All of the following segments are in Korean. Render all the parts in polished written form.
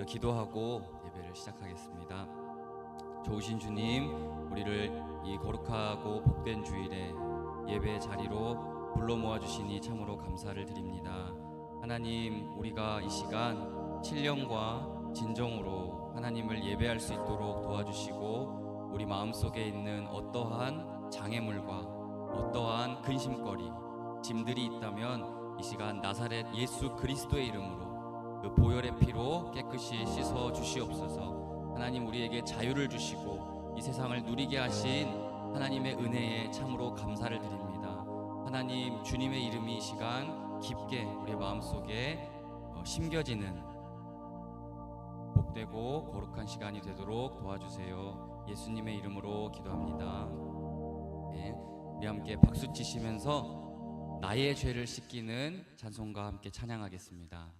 기도하고 예배를 시작하겠습니다. 좋으신 주님, 우리를 이 거룩하고 복된 주일에 예배 자리로 불러 모아주시니 참으로 감사를 드립니다. 하나님, 우리가 이 시간 신령과 진정으로 하나님을 예배할 수 있도록 도와주시고, 우리 마음속에 있는 어떠한 장애물과 어떠한 근심거리, 짐들이 있다면 이 시간 나사렛 예수 그리스도의 이름으로 그 보혈의 피로 깨끗이 씻어 주시옵소서. 하나님, 우리에게 자유를 주시고 이 세상을 누리게 하신 하나님의 은혜에 참으로 감사를 드립니다. 하나님, 주님의 이름이 이 시간 깊게 우리의 마음속에 심겨지는 복되고 거룩한 시간이 되도록 도와주세요. 예수님의 이름으로 기도합니다. 네, 우리 함께 박수 치시면서 나의 죄를 씻기는 찬송과 함께 찬양하겠습니다.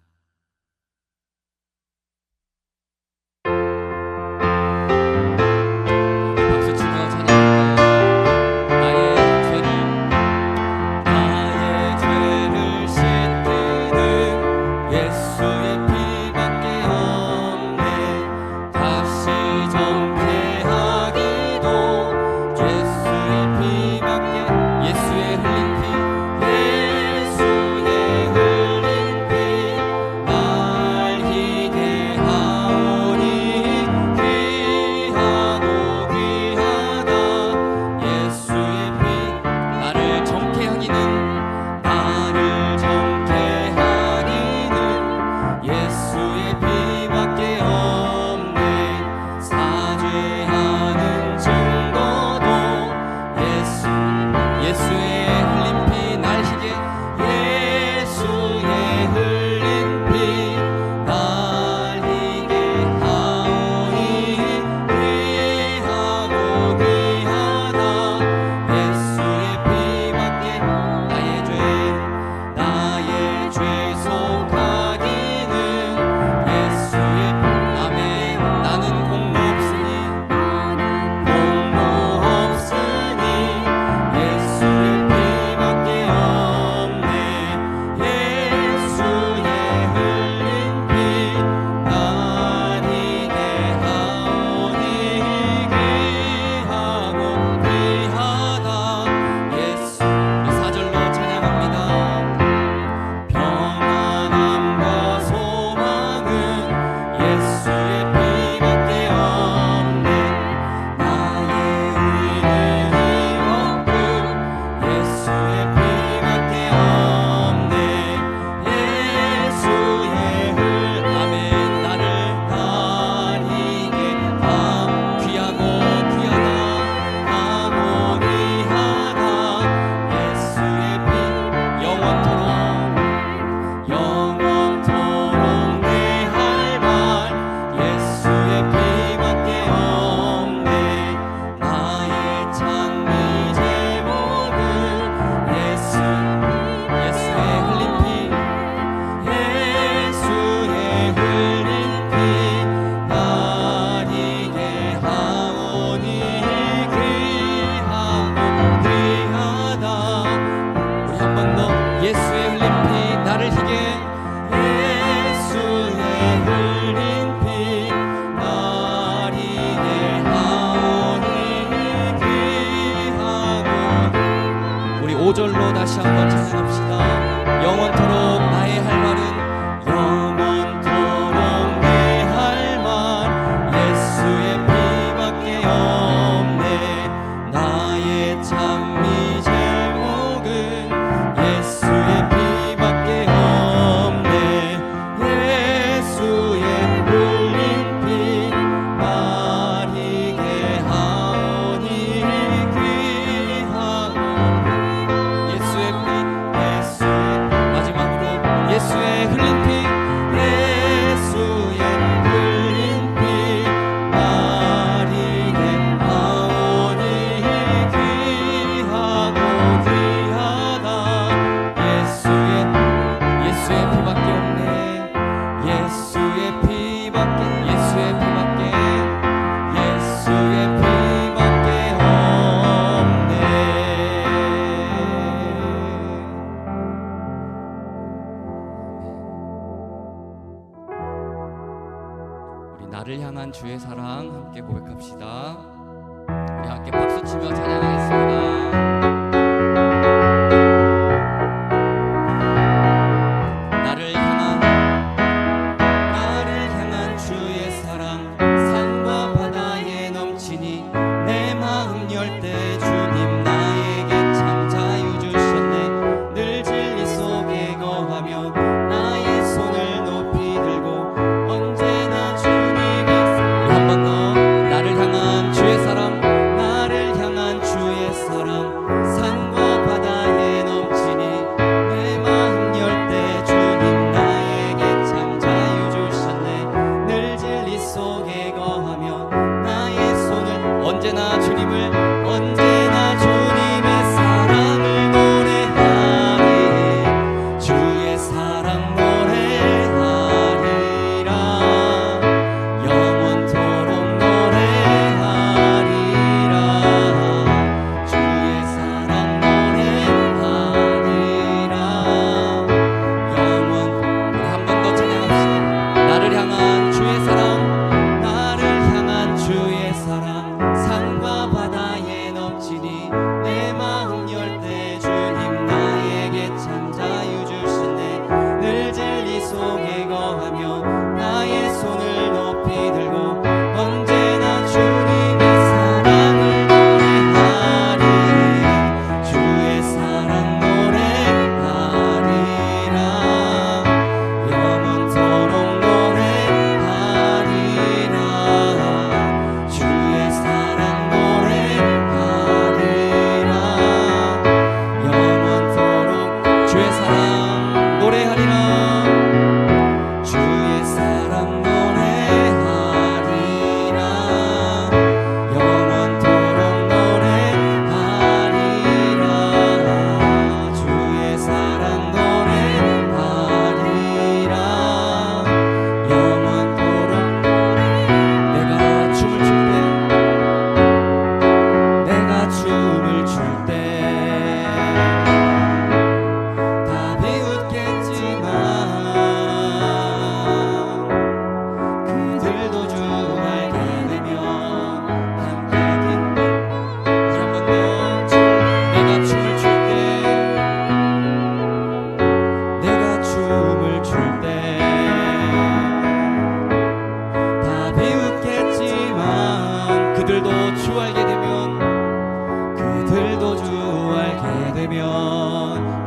다시 한번 찬양합시다. 영원토록 나의 할 말은, 영원토록 내 할 말 예수의 피밖에 없네. 나의 찬미 제목은 예수의 피밖에 없네. 예수의 흘린 피 마리게 하오니 귀하고 예수의 피 우리 나를 향한 주의 사랑 함께 고백합시다. 우리 함께 박수치며 찬양하겠습니다.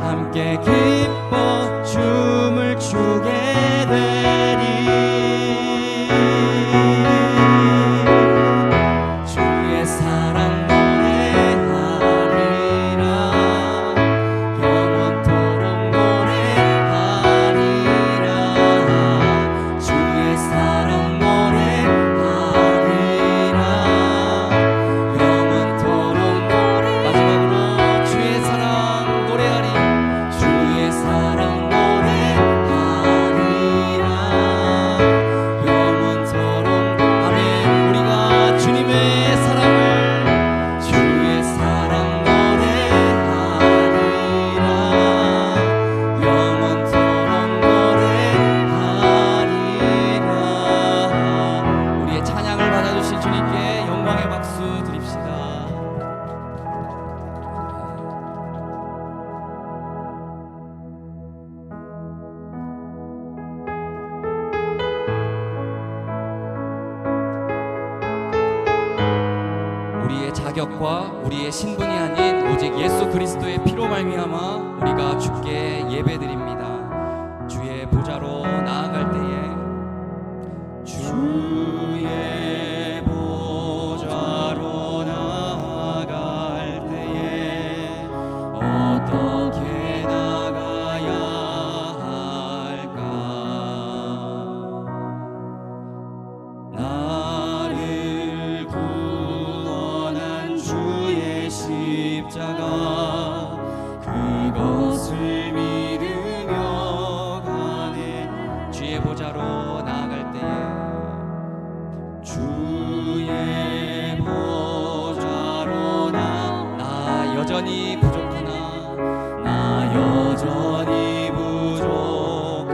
함께 기뻐 춤을 추게 되리. 주의 사랑 노래하리라. 영원토록 노래하리라. 주의 사랑 노래하리라. 영원토록 마지막으로 주의 사랑 노래하리. 주의 사랑 노래하리라. 영원토록 아멘. 우리가 주님의 사랑을 주의 사랑 노래하리라. 영원토록 노래하리라. 우리의 찬양을 받아주실 주님께 영광의 박수 드립시다. 우리의 자격과 우리의 신분이 아닌 오직 예수 그리스도의 피로 말미암아 우리가 주께 예배드립니다. 주의 보좌로 나아갈 때에 주의 보좌로 나아갈 때에 어떻게 나가야 할까? 나를 구원한 주의 십자가 그것을 믿으며 가네. 주의 보좌로 나아갈 때에 주의 보좌로 나 여전히 부족하나 나 여전히 부족하나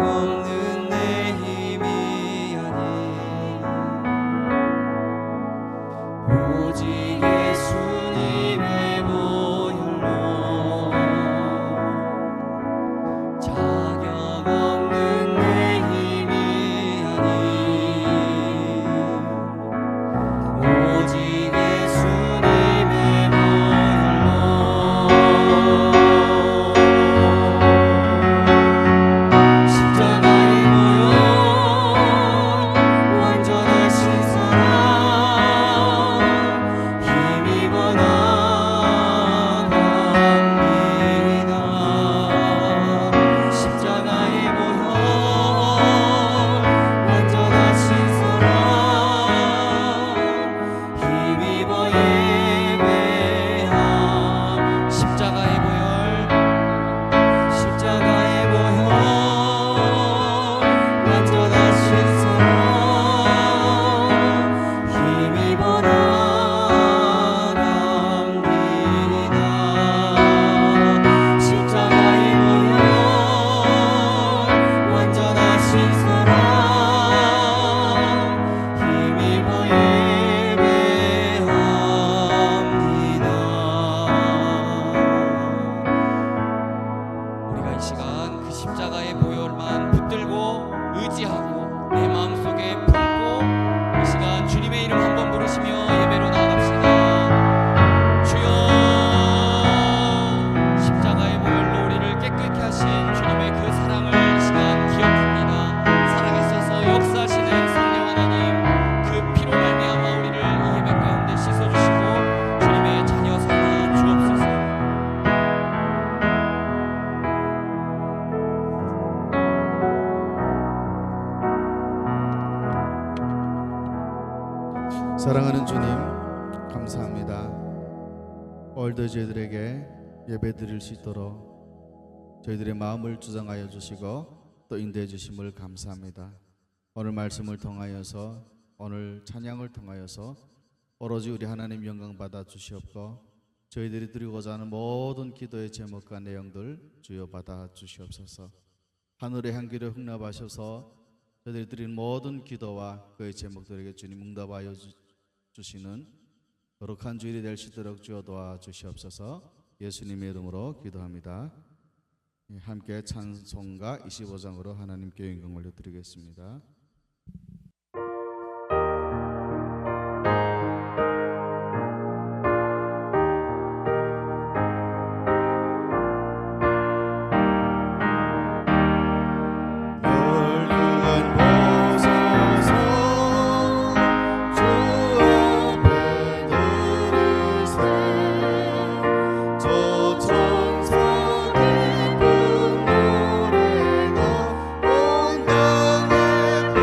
없는 내 힘이 아닌 오직 예수님의 보혈로 자격 없는 내 힘이 아닌 오직 예수님의 보혈로 십자가의 보혈 완전하신 사랑 힘입어 나갑니다. 십자가의 보혈 완전하신 사랑 힘입어 예배함. 십자가의 보혈 십자가의 보혈 완전하신 사랑 힘입어 나갑니다. 십자가의 보혈 완전하신 사랑 힘입어 예배합니다. 우리가 이 시간 그 십자가의 보혈만 붙들고 의지하고 내 마음속에 품고 이 시간 주님의 이름 한번 부르시며 예배로 나아갑시다. 주여 십자가의 보혈로 우리를 깨끗게 하신 주님의 그 사랑을 이 시간 기억합니다. 살아계셔서 역사하시는 성령 하나님 그 피로 말미암아 우리를 이 예배 가운데 씻어주시고 주님의 자녀 삼아 주옵소서. 사랑하는 주님, 감사합니다. 오늘도 저희들에게 예배 드릴 수 있도록 저희들의 마음을 주장하여 주시고 또 인도해 주심을 감사합니다. 오늘 말씀을 통하여서 오늘 찬양을 통하여서 오로지 우리 하나님 영광 받아 주시옵고 저희들이 드리고자 하는 모든 기도의 제목과 내용들 주여 받아 주시옵소서. 하늘의 향기를 흥납하셔서 저희들이 드리는 모든 기도와 그의 제목들에게 주님 응답하여 주시는 거룩한 주일이 될 수 있도록 주여 도와주시옵소서. 예수님의 이름으로 기도합니다. 함께 찬송가 25장으로 하나님께 영광 올려드리겠습니다. 천사 기쁜 노래가 온 땅에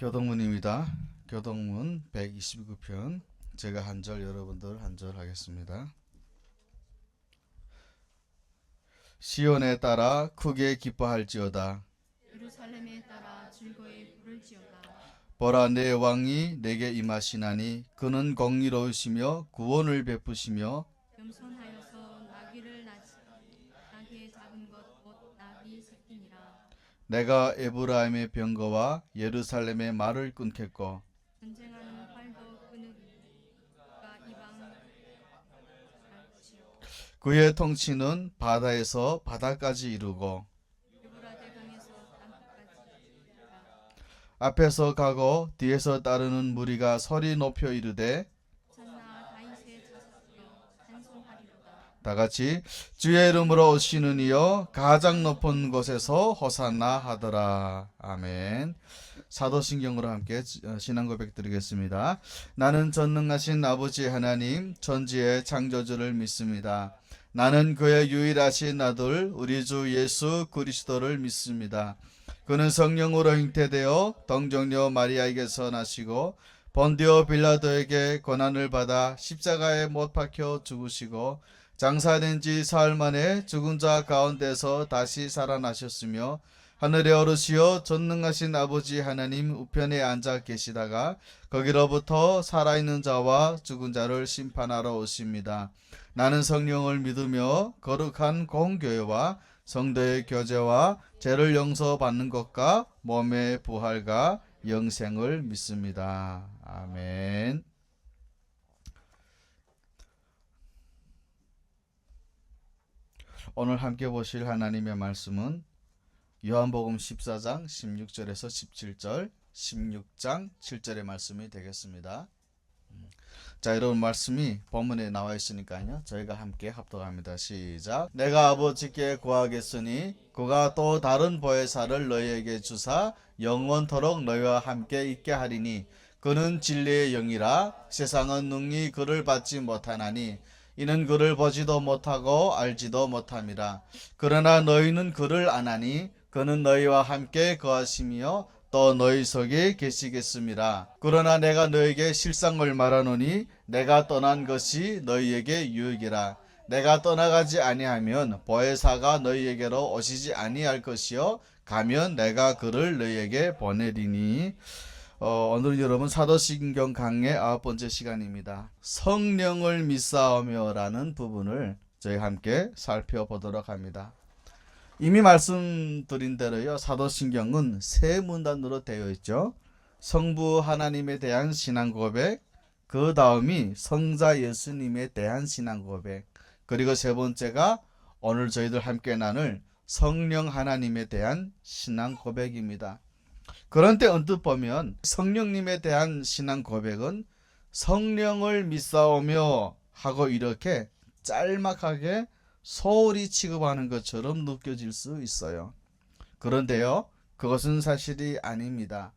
교동문입니다. 교동문 129편. 제가 한 절, 여러분들 한 절 하겠습니다. 시온에 따라 크게 기뻐할지어다. 예루살렘에 따라 즐거이 부를지어다. 보라, 내 왕이 내게 임하시나니 그는 공의로우시며 구원을 베푸시며 겸손하여서 나귀를 나귀에 잡은 것 곧 나귀 새끼니라. 내가 에브라임의 병거와 예루살렘의 말을 끊겠고 전쟁하는 활도 끊으리니 그가 이방 갈 것이요 그의 통치는 바다에서 바다까지 이루고 유브라데 강에서 땅끝까지 이르리라. 앞에서 가고 뒤에서 따르는 무리가 소리 높여 이르되 찬나 다윗의 자손이여 찬송하리로다. 다같이 주의 이름으로 오시는 이여 가장 높은 곳에서 호산나 하더라. 아멘. 사도신경으로 함께 신앙 고백 드리겠습니다. 나는 전능하신 아버지 하나님 천지의 창조주를 믿습니다. 나는 그의 유일하신 아들 우리 주 예수 그리스도를 믿습니다. 그는 성령으로 잉태되어 동정녀 마리아에게서 나시고 본디오 빌라도에게 고난을 받아 십자가에 못 박혀 죽으시고 장사된 지 사흘 만에 죽은 자 가운데서 다시 살아나셨으며 하늘에 오르시어 전능하신 아버지 하나님 우편에 앉아 계시다가 거기로부터 살아있는 자와 죽은 자를 심판하러 오십니다. 나는 성령을 믿으며 거룩한 공교회와 성도의 교제와 죄를 용서받는 것과 몸의 부활과 영생을 믿습니다. 아멘. 오늘 함께 보실 하나님의 말씀은 요한복음 14장 16절에서 17절, 16장 7절의 말씀이 되겠습니다. 자, 여러분 말씀이 본문에 나와 있으니까요. 저희가 함께 합독합니다. 시작. 내가 아버지께 구하겠으니 그가 또 다른 보혜사를 너희에게 주사 영원토록 너희와 함께 있게 하리니 그는 진리의 영이라. 세상은 능히 그를 받지 못하나니 이는 그를 보지도 못하고 알지도 못함이라. 그러나 너희는 그를 아나니 그는 너희와 함께 거하시며 또 너희 속에 계시겠습니다. 그러나 내가 너희에게 실상을 말하노니 내가 떠난 것이 너희에게 유익이라. 내가 떠나가지 아니하면 보혜사가 너희에게로 오시지 아니할 것이요 가면 내가 그를 너희에게 보내리니. 오늘 여러분 사도신경 강의 9번째 시간입니다. 성령을 믿사오며라는 부분을 저희 함께 살펴보도록 합니다. 이미 말씀드린 대로요, 사도신경은 세 문단으로 되어 있죠. 성부 하나님에 대한 신앙 고백, 그 다음이 성자 예수님에 대한 신앙 고백, 그리고 세 번째가 오늘 저희들 함께 나눌 성령 하나님에 대한 신앙 고백입니다. 그런데 언뜻 보면 성령님에 대한 신앙 고백은 성령을 믿사오며 하고 이렇게 짤막하게 소홀히 취급하는 것처럼 느껴질 수 있어요. 그런데요, 그것은 사실이 아닙니다.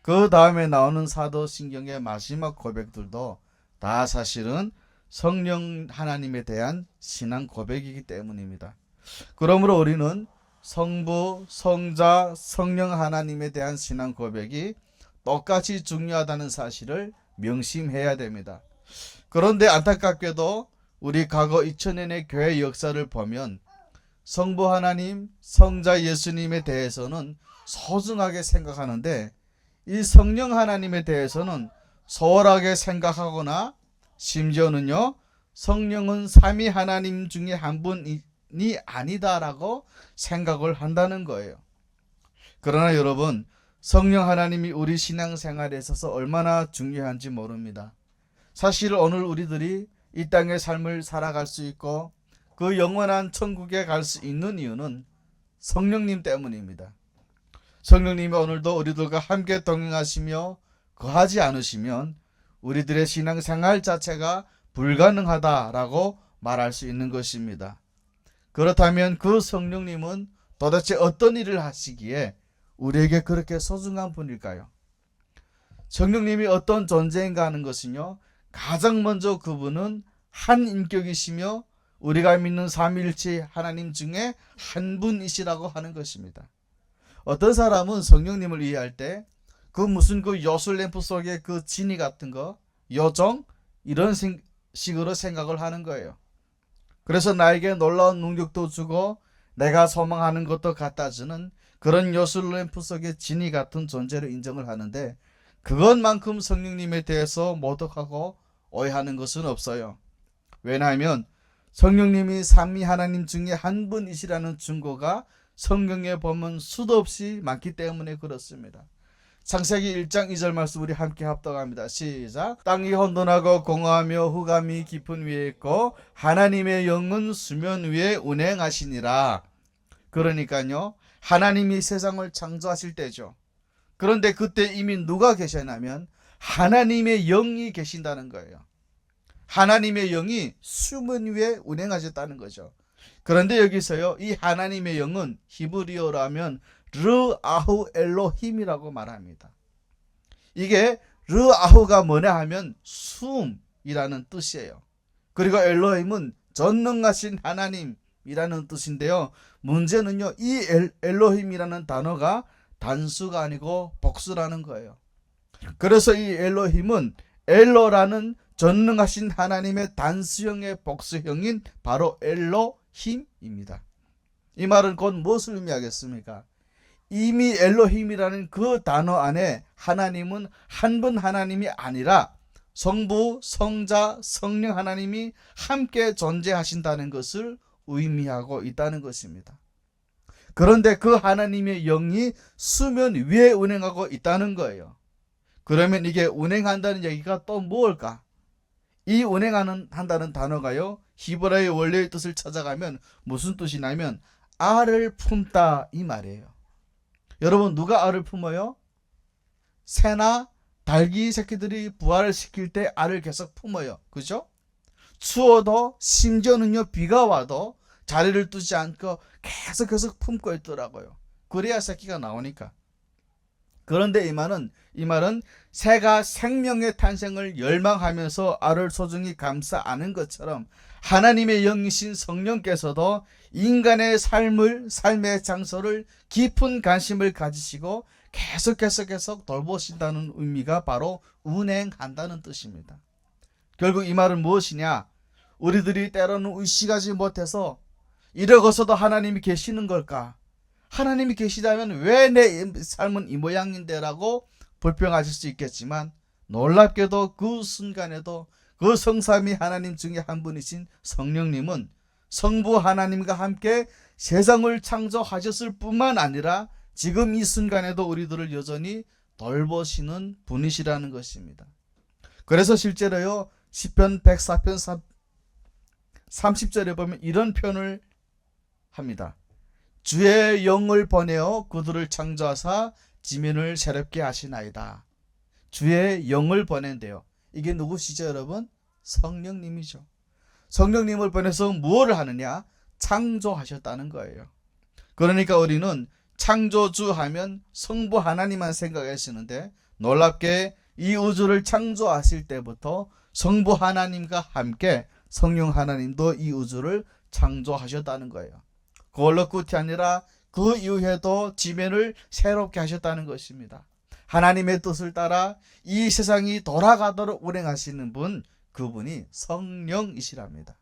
그 다음에 나오는 사도신경의 마지막 고백들도 다 사실은 성령 하나님에 대한 신앙 고백이기 때문입니다. 그러므로 우리는 성부, 성자, 성령 하나님에 대한 신앙 고백이 똑같이 중요하다는 사실을 명심해야 됩니다. 그런데 안타깝게도 우리 과거 2000년의 교회 역사를 보면 성부 하나님, 성자 예수님에 대해서는 소중하게 생각하는데 이 성령 하나님에 대해서는 소홀하게 생각하거나 심지어는요, 성령은 삼위 하나님 중에 한 분이 아니다라고 생각을 한다는 거예요. 그러나 여러분, 성령 하나님이 우리 신앙생활에 있어서 얼마나 중요한지 모릅니다. 사실 오늘 우리들이 이 땅의 삶을 살아갈 수 있고 그 영원한 천국에 갈 수 있는 이유는 성령님 때문입니다. 성령님이 오늘도 우리들과 함께 동행하시며 거하지 않으시면 우리들의 신앙생활 자체가 불가능하다라고 말할 수 있는 것입니다. 그렇다면 그 성령님은 도대체 어떤 일을 하시기에 우리에게 그렇게 소중한 분일까요? 성령님이 어떤 존재인가 하는 것은요, 가장 먼저 그분은 한 인격이시며 우리가 믿는 삼위일체 하나님 중에 한 분이시라고 하는 것입니다. 어떤 사람은 성령님을 이해할 때 그 무슨 그 요술램프 속에 그 지니 같은 거, 요정 이런 식으로 생각을 하는 거예요. 그래서 나에게 놀라운 능력도 주고 내가 소망하는 것도 갖다 주는 그런 요술램프 속의 지니 같은 존재로 인정을 하는데, 그것만큼 성령님에 대해서 모독하고 오해하는 것은 없어요. 왜냐하면 성령님이 삼위 하나님 중에 한 분이시라는 증거가 성경에 보면 수도 없이 많기 때문에 그렇습니다. 창세기 1장 2절 말씀 우리 함께 합독합니다. 시작. 땅이 혼돈하고 공허하며 흑암이 깊은 위에 있고 하나님의 영은 수면 위에 운행하시니라. 그러니까요, 하나님이 세상을 창조하실 때죠. 그런데 그때 이미 누가 계셨냐면 하나님의 영이 계신다는 거예요. 하나님의 영이 수면 위에 운행하셨다는 거죠. 그런데 여기서요, 이 하나님의 영은 히브리어로 하면 르아후 엘로힘이라고 말합니다. 이게 르아후가 뭐냐 하면 숨이라는 뜻이에요. 그리고 엘로힘은 전능하신 하나님이라는 뜻인데요, 문제는요, 이 엘로힘이라는 단어가 단수가 아니고 복수라는 거예요. 그래서 이 엘로힘은 엘로라는 전능하신 하나님의 단수형의 복수형인 바로 엘로힘입니다. 이 말은 곧 무엇을 의미하겠습니까? 이미 엘로힘이라는 그 단어 안에 하나님은 한 분 하나님이 아니라 성부, 성자, 성령 하나님이 함께 존재하신다는 것을 의미하고 있다는 것입니다. 그런데 그 하나님의 영이 수면 위에 운행하고 있다는 거예요. 그러면 이게 운행한다는 얘기가 또 무엇일까? 이 운행한다는 단어가요, 히브리어의 원래의 뜻을 찾아가면 무슨 뜻이냐면 알을 품다 이 말이에요. 여러분, 누가 알을 품어요? 새나 닭이 새끼들이 부화를 시킬 때 알을 계속 품어요. 그죠? 추워도 심지어는요, 비가 와도 자리를 두지 않고 계속 품고 있더라고요. 그래야 새끼가 나오니까. 그런데 이 말은 새가 생명의 탄생을 열망하면서 알을 소중히 감싸 안은 것처럼 하나님의 영이신 성령께서도 인간의 삶의 장소를 깊은 관심을 가지시고 계속 돌보신다는 의미가 바로 운행한다는 뜻입니다. 결국 이 말은 무엇이냐? 우리들이 때로는 의식하지 못해서 이러고서도 하나님이 계시는 걸까? 하나님이 계시다면 왜 내 삶은 이 모양인데 라고 불평하실 수 있겠지만, 놀랍게도 그 순간에도 그 성삼위 하나님 중에 한 분이신 성령님은 성부 하나님과 함께 세상을 창조하셨을 뿐만 아니라 지금 이 순간에도 우리들을 여전히 돌보시는 분이시라는 것입니다. 그래서 실제로요, 시편 104편 30절에 보면 이런 표현을 합니다. 주의 영을 보내어 그들을 창조하사 지면을 새롭게 하시나이다. 주의 영을 보낸대요. 이게 누구시죠, 여러분? 성령님이죠. 성령님을 보내서 무엇을 하느냐? 창조하셨다는 거예요. 그러니까 우리는 창조주 하면 성부 하나님만 생각하시는데, 놀랍게 이 우주를 창조하실 때부터 성부 하나님과 함께 성령 하나님도 이 우주를 창조하셨다는 거예요. 그걸로 끝이 아니라 그 이후에도 지면을 새롭게 하셨다는 것입니다. 하나님의 뜻을 따라 이 세상이 돌아가도록 운행하시는 분, 그분이 성령이시랍니다.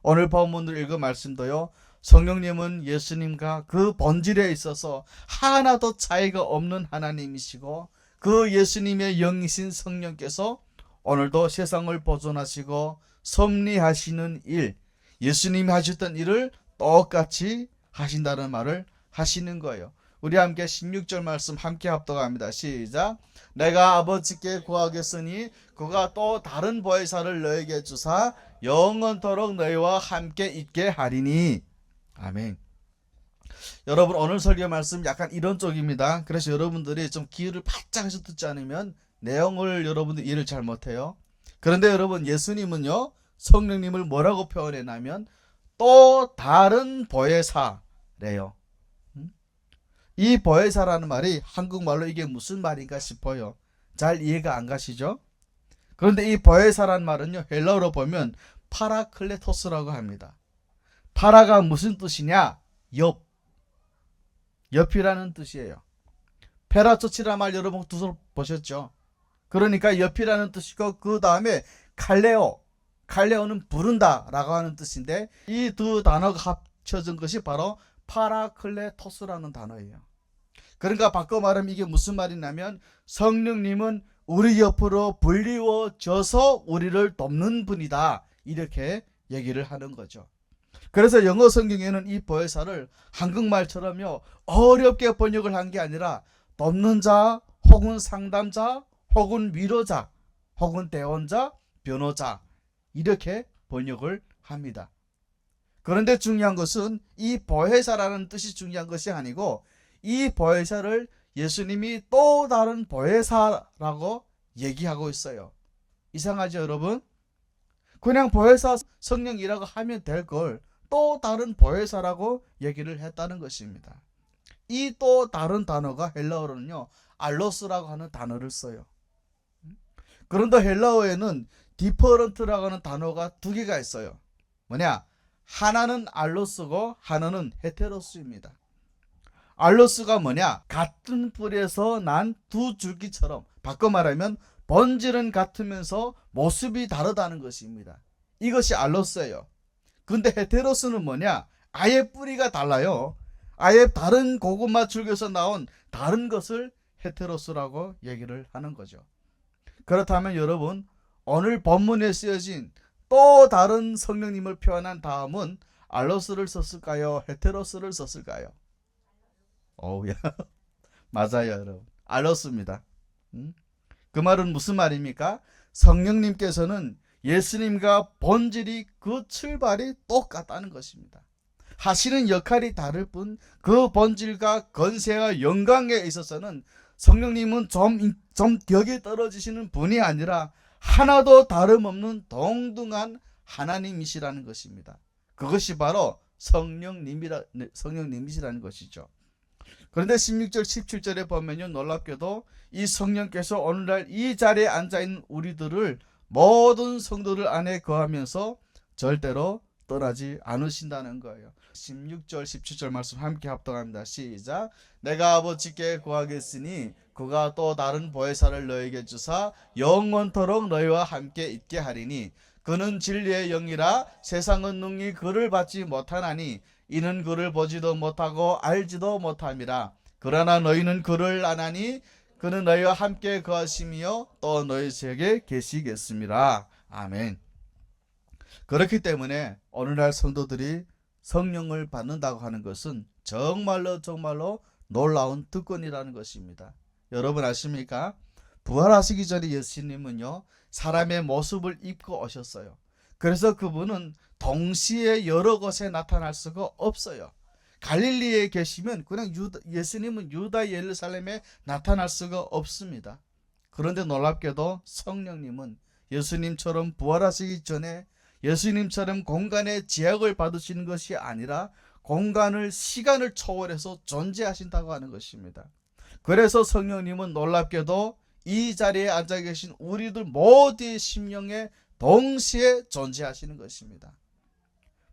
오늘 본문을 읽은 말씀도요, 성령님은 예수님과 그 본질에 있어서 하나도 차이가 없는 하나님이시고, 그 예수님의 영이신 성령께서 오늘도 세상을 보존하시고 섭리하시는 일, 예수님이 하셨던 일을 똑같이 하신다는 말을 하시는 거예요. 우리 함께 16절 말씀 함께 합독합니다. 시작. 내가 아버지께 구하겠으니 그가 또 다른 보혜사를 너에게 주사 영원토록 너희와 함께 있게 하리니. 아멘. 여러분, 오늘 설교 말씀 약간 이런 쪽입니다. 그래서 여러분들이 좀 귀를 바짝 해서 듣지 않으면 내용을 여러분들 이해를 잘 못해요. 그런데 여러분, 예수님은요, 성령님을 뭐라고 표현했냐면 또 다른 보혜사래요. 이 보혜사라는 말이 한국말로 이게 무슨 말인가 싶어요. 잘 이해가 안 가시죠? 그런데 이 보혜사라는 말은요, 헬라어로 보면 파라클레토스라고 합니다. 파라가 무슨 뜻이냐? 옆이라는 뜻이에요. 페라초치라 말 여러분 두서 보셨죠? 그러니까 옆이라는 뜻이고 그 다음에 칼레오는 부른다라고 하는 뜻인데 이 두 단어가 합쳐진 것이 바로 파라클레토스라는 단어예요. 그러니까 바꿔 말하면 이게 무슨 말이냐면 성령님은 우리 옆으로 불리워져서 우리를 돕는 분이다, 이렇게 얘기를 하는 거죠. 그래서 영어 성경에는 이 보혜사를 한국말처럼요 어렵게 번역을 한 게 아니라 돕는 자 혹은 상담자 혹은 위로자 혹은 대원자 변호자 이렇게 번역을 합니다. 그런데 중요한 것은 이 보혜사라는 뜻이 중요한 것이 아니고 이 보혜사를 예수님이 또 다른 보혜사라고 얘기하고 있어요. 이상하죠 여러분? 그냥 보혜사 성령이라고 하면 될 걸 또 다른 보혜사라고 얘기를 했다는 것입니다. 이 또 다른 단어가 헬라어로는요 알로스라고 하는 단어를 써요. 그런데 헬라어에는 디퍼런트라고 하는 단어가 두 개가 있어요. 뭐냐? 하나는 알로스고 하나는 헤테로스입니다. 알로스가 뭐냐? 같은 뿌리에서 난 두 줄기처럼, 바꿔 말하면 본질은 같으면서 모습이 다르다는 것입니다. 이것이 알로스예요. 근데 헤테로스는 뭐냐? 아예 뿌리가 달라요. 아예 다른 고구마 줄기에서 나온 다른 것을 헤테로스라고 얘기를 하는 거죠. 그렇다면 여러분, 오늘 본문에 쓰여진 또 다른 성령님을 표현한 다음은 알로스를 썼을까요? 헤테로스를 썼을까요? 어우야, 맞아요 여러분, 알로스입니다. 그 말은 무슨 말입니까? 성령님께서는 예수님과 본질이 그 출발이 똑같다는 것입니다. 하시는 역할이 다를 뿐 그 본질과 건세와 영광에 있어서는 성령님은 좀 격이 떨어지시는 분이 아니라 하나도 다름없는 동등한 하나님이시라는 것입니다. 그것이 바로 성령님이시라는 것이죠. 그런데 16절 17절에 보면요 놀랍게도 이 성령께서 오늘날 이 자리에 앉아있는 우리들을 모든 성도들 안에 거하면서 절대로 떠나지 않으신다는 거예요. 16절 17절 말씀 함께 합독합니다. 시작. 내가 아버지께 구하겠으니 그가 또 다른 보혜사를 너에게 주사 영원토록 너희와 함께 있게 하리니 그는 진리의 영이라 세상은 능히 그를 받지 못하나니 이는 그를 보지도 못하고 알지도 못함이라. 그러나 너희는 그를 아나니 그는 너희와 함께 거하시며 또 너희 속에 계시겠습니다. 아멘. 그렇기 때문에 오늘날 성도들이 성령을 받는다고 하는 것은 정말로 놀라운 특권이라는 것입니다. 여러분 아십니까? 부활하시기 전에 예수님은요 사람의 모습을 입고 오셨어요. 그래서 그분은 동시에 여러 곳에 나타날 수가 없어요. 갈릴리에 계시면 그냥 예수님은 유다 예루살렘에 나타날 수가 없습니다. 그런데 놀랍게도 성령님은 예수님처럼 부활하시기 전에 예수님처럼 공간의 제약을 받으시는 것이 아니라 시간을 초월해서 존재하신다고 하는 것입니다. 그래서 성령님은 놀랍게도 이 자리에 앉아 계신 우리들 모두의 심령에 동시에 존재하시는 것입니다.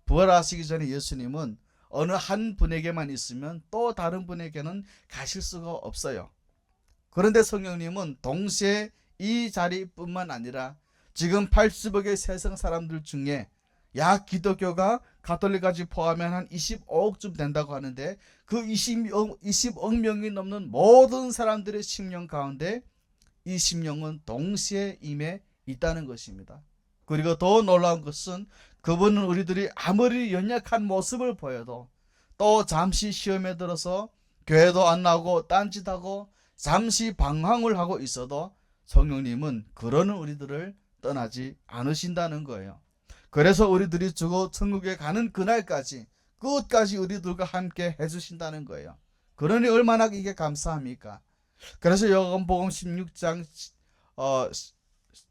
부활하시기 전에 예수님은 어느 한 분에게만 있으면 또 다른 분에게는 가실 수가 없어요. 그런데 성령님은 동시에 이 자리뿐만 아니라 지금 80억의 세상 사람들 중에 약 기독교가 가톨릭까지 포함하면 한 25억쯤 된다고 하는데 그 20억 명이 넘는 모든 사람들의 심령 가운데 이 심령은 동시에 임해 있다는 것입니다. 그리고 더 놀라운 것은 그분은 우리들이 아무리 연약한 모습을 보여도 또 잠시 시험에 들어서 교회도 안 나오고 딴짓하고 잠시 방황을 하고 있어도 성령님은 그러는 우리들을 떠나지 않으신다는 거예요. 그래서 우리들이 죽어 천국에 가는 그날까지 끝까지 우리들과 함께 해주신다는 거예요. 그러니 얼마나 이게 감사합니까? 그래서 요한복음 16장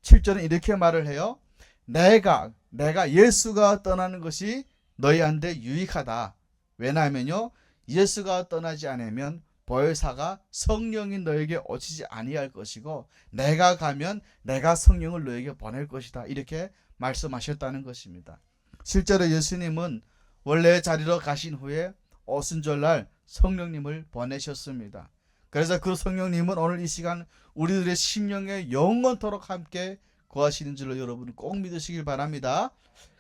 7절은 이렇게 말을 해요. 내가 예수가 떠나는 것이 너희한테 유익하다. 왜냐하면요 예수가 떠나지 않으면 보혜사가 성령이 너에게 오시지 아니할 것이고 내가 가면 내가 성령을 너에게 보낼 것이다. 이렇게 말씀하셨다는 것입니다. 실제로 예수님은 원래 자리로 가신 후에 오순절날 성령님을 보내셨습니다. 그래서 그 성령님은 오늘 이 시간 우리들의 심령에 영원토록 함께 거하시는 줄로 여러분 꼭 믿으시길 바랍니다.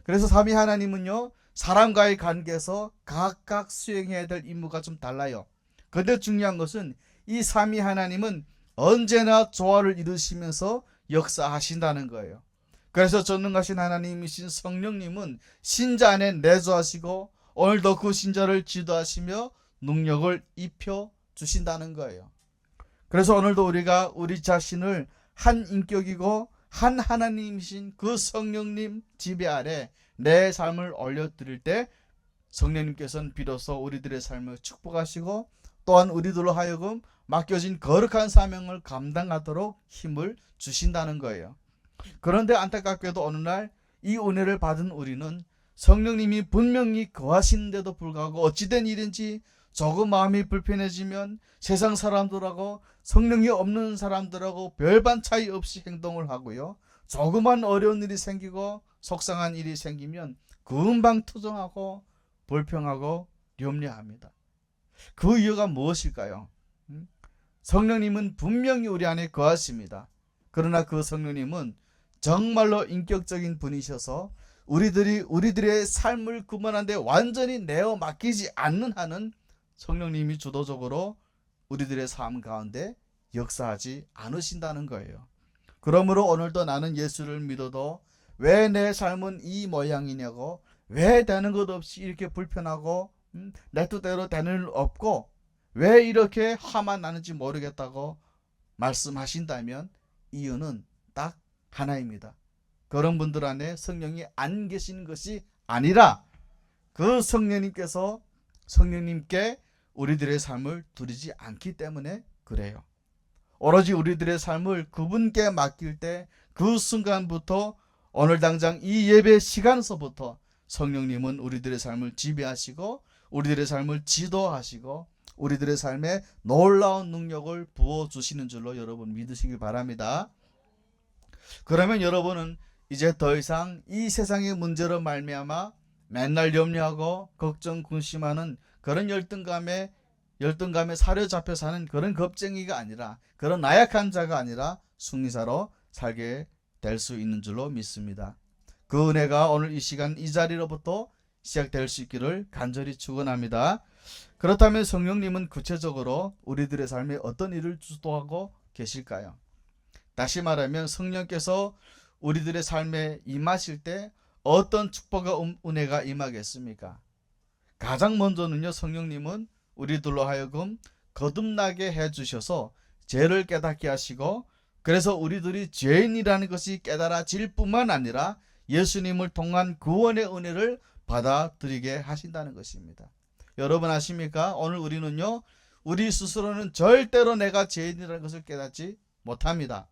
그래서 삼위 하나님은요, 사람과의 관계에서 각각 수행해야 될 임무가 좀 달라요. 그런데 중요한 것은 이 삼위 하나님은 언제나 조화를 이루시면서 역사하신다는 거예요. 그래서 전능하신 하나님이신 성령님은 신자 안에 내주하시고 오늘도 그 신자를 지도하시며 능력을 입혀 주신다는 거예요. 그래서 오늘도 우리가 우리 자신을 한 인격이고 한 하나님이신 그 성령님 지배 아래 내 삶을 올려드릴 때 성령님께서는 비로소 우리들의 삶을 축복하시고 또한 우리들로 하여금 맡겨진 거룩한 사명을 감당하도록 힘을 주신다는 거예요. 그런데 안타깝게도 어느 날 이 은혜를 받은 우리는 성령님이 분명히 거하시는데도 불구하고 어찌된 일인지 조금 마음이 불편해지면 세상 사람들하고 성령이 없는 사람들하고 별반 차이 없이 행동을 하고요. 조그만 어려운 일이 생기고 속상한 일이 생기면 금방 투정하고 불평하고 염려합니다. 그 이유가 무엇일까요? 성령님은 분명히 우리 안에 거하십니다. 그러나 그 성령님은 정말로 인격적인 분이셔서 우리들의 삶을 구원하는데 완전히 내어 맡기지 않는 한은 성령님이 주도적으로 우리들의 삶 가운데 역사하지 않으신다는 거예요. 그러므로 오늘도 나는 예수를 믿어도 왜 내 삶은 이 모양이냐고, 왜 되는 것 없이 이렇게 불편하고 내 뜻대로 되는 일 없고 왜 이렇게 화만 나는지 모르겠다고 말씀하신다면 이유는 딱 하나입니다. 그런 분들 안에 성령이 안 계시는 것이 아니라 그 성령님께 우리들의 삶을 드리지 않기 때문에 그래요. 오로지 우리들의 삶을 그분께 맡길 때 그 순간부터 오늘 당장 이 예배 시간서부터 성령님은 우리들의 삶을 지배하시고 우리들의 삶을 지도하시고 우리들의 삶에 놀라운 능력을 부어주시는 줄로 여러분 믿으시길 바랍니다. 그러면 여러분은 이제 더 이상 이 세상의 문제로 말미암아 맨날 염려하고 걱정 근심하는 그런 열등감에 사로잡혀 사는 그런 겁쟁이가 아니라, 그런 나약한 자가 아니라 승리자로 살게 될 수 있는 줄로 믿습니다. 그 은혜가 오늘 이 시간 이 자리로부터 시작될 수 있기를 간절히 축원합니다. 그렇다면 성령님은 구체적으로 우리들의 삶에 어떤 일을 주도하고 계실까요? 다시 말하면 성령께서 우리들의 삶에 임하실 때 어떤 축복과 은혜가 임하겠습니까? 가장 먼저는요, 성령님은 우리들로 하여금 거듭나게 해주셔서 죄를 깨닫게 하시고, 그래서 우리들이 죄인이라는 것이 깨달아질 뿐만 아니라 예수님을 통한 구원의 은혜를 받아들이게 하신다는 것입니다. 여러분 아십니까? 오늘 우리는요, 우리 스스로는 절대로 내가 죄인이라는 것을 깨닫지 못합니다.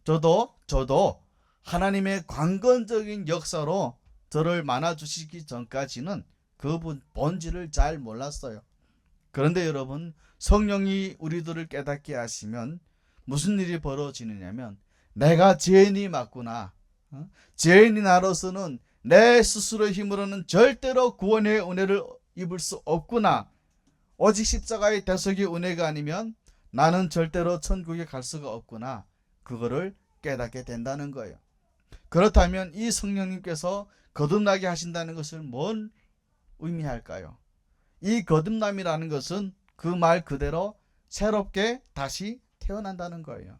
저도 하나님의 관건적인 역사로 저를 만나주시기 전까지는 그 본질을 잘 몰랐어요. 그런데 여러분, 성령이 우리들을 깨닫게 하시면 무슨 일이 벌어지느냐면, 내가 죄인이 맞구나, 죄인이 나로서는 내 스스로의 힘으로는 절대로 구원의 은혜를 입을 수 없구나, 오직 십자가의 대속의 은혜가 아니면 나는 절대로 천국에 갈 수가 없구나, 그거를 깨닫게 된다는 거예요. 그렇다면 이 성령님께서 거듭나게 하신다는 것을 뭔 의미할까요? 이 거듭남이라는 것은 그 말 그대로 새롭게 다시 태어난다는 거예요.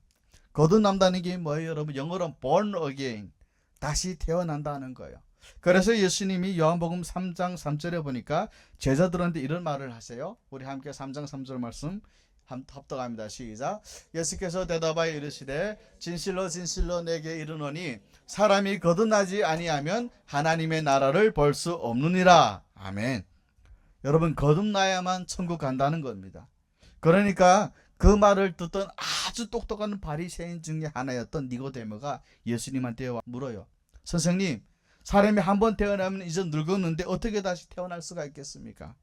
거듭난다는 게 뭐예요, 여러분? 영어로 born again, 다시 태어난다는 거예요. 그래서 예수님이 요한복음 3장 3절에 보니까 제자들한테 이런 말을 하세요. 우리 함께 3장 3절 말씀 합독합니다. 시작. 예수께서 대답하여 이르시되 진실로 진실로 내게 이르노니 사람이 거듭나지 아니하면 하나님의 나라를 볼 수 없느니라. 아멘. 여러분, 거듭나야만 천국 간다는 겁니다. 그러니까 그 말을 듣던 아주 똑똑한 바리새인 중에 하나였던 니고데모가 예수님한테 물어요. 선생님, 사람이 한번 태어나면 이제 늙었는데 어떻게 다시 태어날 수가 있겠습니까?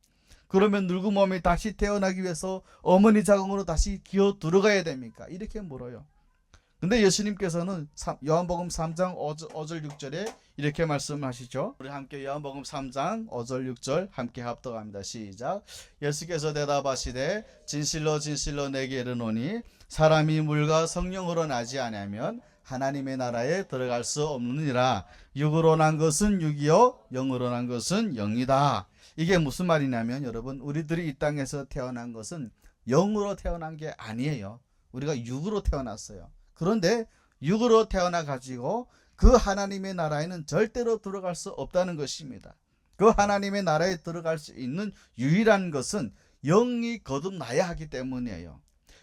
그러면 늙은 몸이 다시 태어나기 위해서 어머니 자궁으로 다시 기어 들어가야 됩니까? 이렇게 물어요. 근데 예수님께서는 요한복음 3장 5절 6절에 이렇게 말씀하시죠. 우리 함께 요한복음 3장 5절 6절 함께 합독합니다. 시작. 예수께서 대답하시되 진실로 진실로 내게 이르노니 사람이 물과 성령으로 나지 아니하면 하나님의 나라에 들어갈 수 없느니라. 육으로 난 것은 육이요 영으로 난 것은 영이다. 이게 무슨 말이냐면 여러분, 우리들이 이 땅에서 태어난 것은 영으로 태어난 게 아니에요. 우리가 육으로 태어났어요. 그런데 육으로 태어나 가지고 그 하나님의 나라에는 절대로 들어갈 수 없다는 것입니다. 그 하나님의 나라에 들어갈 수 있는 유일한 것은 영이 거듭나야 하기 때문이에요.